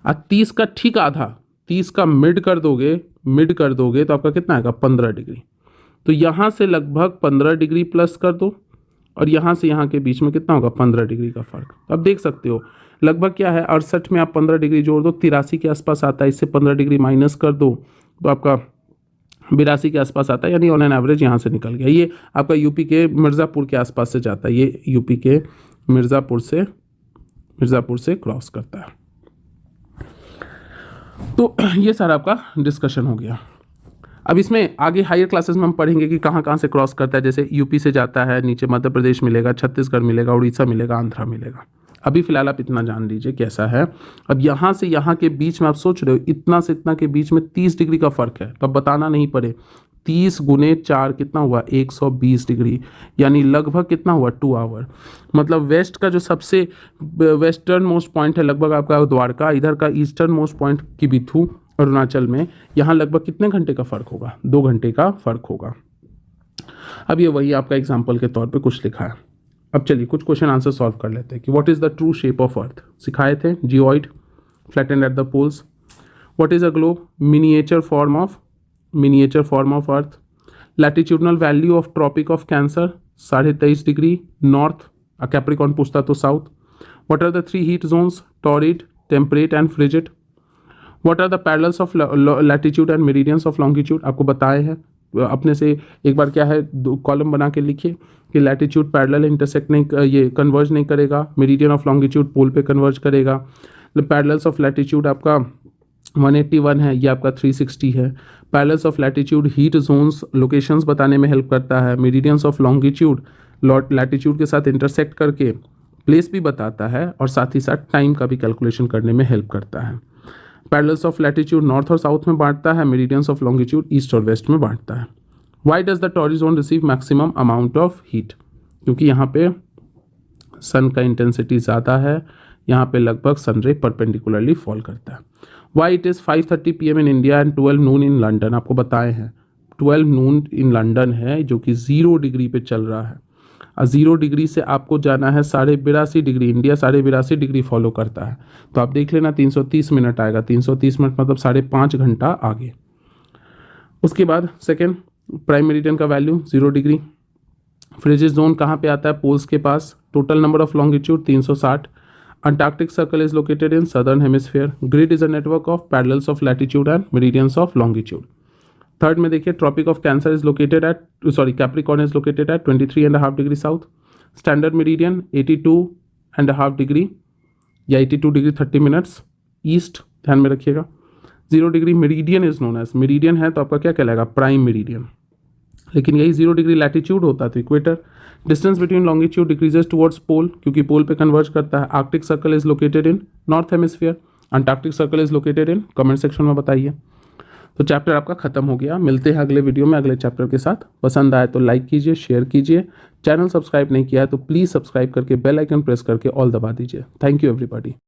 Speaker 1: अब 30 का ठीक आधा, 30 का मिड कर दोगे तो आपका कितना आएगा 15 डिग्री। तो यहाँ से लगभग 15 डिग्री प्लस कर दो, और यहाँ से यहाँ के बीच में कितना होगा 15 डिग्री का फर्क। अब देख सकते हो लगभग क्या है 68 में आप 15 डिग्री जोड़ दो, 83 के आसपास आता है, इससे 15 डिग्री माइनस कर दो तो आपका 82 के आसपास आता है, यानी ऑन एन एवरेज यहाँ से निकल गया। ये आपका यूपी के मिर्ज़ापुर के आसपास से जाता है, ये यूपी के मिर्ज़ापुर से क्रॉस करता है। तो ये सारा आपका डिस्कशन हो गया। अब इसमें आगे हायर क्लासेस में हम पढ़ेंगे कि कहाँ कहाँ से क्रॉस करता है। जैसे यूपी से जाता है, नीचे मध्य प्रदेश मिलेगा, छत्तीसगढ़ मिलेगा, उड़ीसा मिलेगा, आंध्रा मिलेगा। अभी फिलहाल आप इतना जान लीजिए कैसा है। अब यहाँ से यहाँ के बीच में आप सोच रहे हो इतना से इतना के बीच में 30 डिग्री का फ़र्क है, तो अब बताना नहीं पड़े 30 गुने 4 कितना हुआ 120 डिग्री, यानी लगभग कितना हुआ 2 आवर। मतलब वेस्ट का जो सबसे वेस्टर्न मोस्ट पॉइंट है लगभग आपका द्वारका, इधर का eastern most point Kibithu Arunachal में, यहाँ लगभग कितने घंटे का फ़र्क होगा 2 घंटे का फ़र्क होगा। अब ये वही आपका एग्जाम्पल के तौर पे कुछ लिखा है। अब चलिए कुछ क्वेश्चन आंसर सॉल्व कर लेते हैं कि what is the true shape of earth सिखाए थे, geoid, flattened at the poles. What is a globe, miniature form of miniature form of earth. Latitudinal value of tropic of cancer 23.5 degree north, Capricorn पूछता तो south. What are the 3 heat zones? Torrid, temperate and frigid. What are the parallels of latitude and meridians of longitude? आपको बताए हैं अपने से एक बार, क्या है, 2 कॉलम बना के लिखिए कि लैटिट्यूड पैरेलल इंटरसेक्ट नहीं, ये कन्वर्ज नहीं करेगा, मेरिडियन ऑफ लॉन्गिट्यूड पोल पे कन्वर्ज करेगा। पैरेलल्स ऑफ लैटिट्यूड आपका 181 है, ये आपका 360 है। Parallels of latitude heat zones locations बताने में हेल्प करता है। मेरिडियंस ऑफ लॉन्गिट्यूड लैटिट्यूड के साथ इंटरसेक्ट करके प्लेस भी बताता है और साथ ही साथ टाइम का भी कैलकुलेशन करने में हेल्प करता है। पैरेलल्स ऑफ लैटिट्यूड नॉर्थ और साउथ में बांटता है, मेरिडियंस ऑफ लॉन्गिट्यूड ईस्ट और वेस्ट में बांटता है। Why does the torrid zone receive maximum amount of heat? क्योंकि यहाँ पे सन का इंटेंसिटी ज़्यादा है, यहाँ पे लगभग सन रे परपेंडिकुलरली फॉल करता है। Why it is 5:30 PM in India and 12 Noon in London? आपको बताए हैं 12 नून इन लंडन है जो कि 0 डिग्री पे चल रहा है, और 0 डिग्री से आपको जाना है 82.5 डिग्री, इंडिया 82.5 डिग्री फॉलो करता है, तो आप देख लेना 330 मिनट आएगा, 330 मिनट मतलब 5.5 घंटा आगे। उसके बाद सेकेंड, प्राइम मेरिडियन का वैल्यू 0 डिग्री। फ्रिजिड जोन कहाँ पे आता है? पोल्स के पास। Total number of longitude 360। Antarctic circle is located in southern hemisphere. Grid is a network of parallels of latitude and meridians of longitude. Third में देखिए, tropic of cancer is located at, Capricorn is located at 23.5 degree south. Standard meridian 82.5 degree या 82 degree 30 minutes east, ध्यान में रखिएगा। 0 degree meridian is known as, meridian है तो आपका क्या कहलाएगा? Prime meridian. लेकिन यही 0 डिग्री लैटिट्यूड होता है तो equator. Distance between longitude decreases towards pole, क्योंकि पोल पे कन्वर्ज करता है। Arctic circle is located in north hemisphere. Antarctic circle is located in, comment section में बताइए। तो चैप्टर आपका खत्म हो गया। मिलते हैं अगले वीडियो में अगले चैप्टर के साथ। पसंद आए तो लाइक कीजिए, शेयर कीजिए। चैनल सब्सक्राइब नहीं किया है तो प्लीज़ सब्सक्राइब करके बेल आइकन प्रेस करके ऑल दबा दीजिए। Thank you everybody.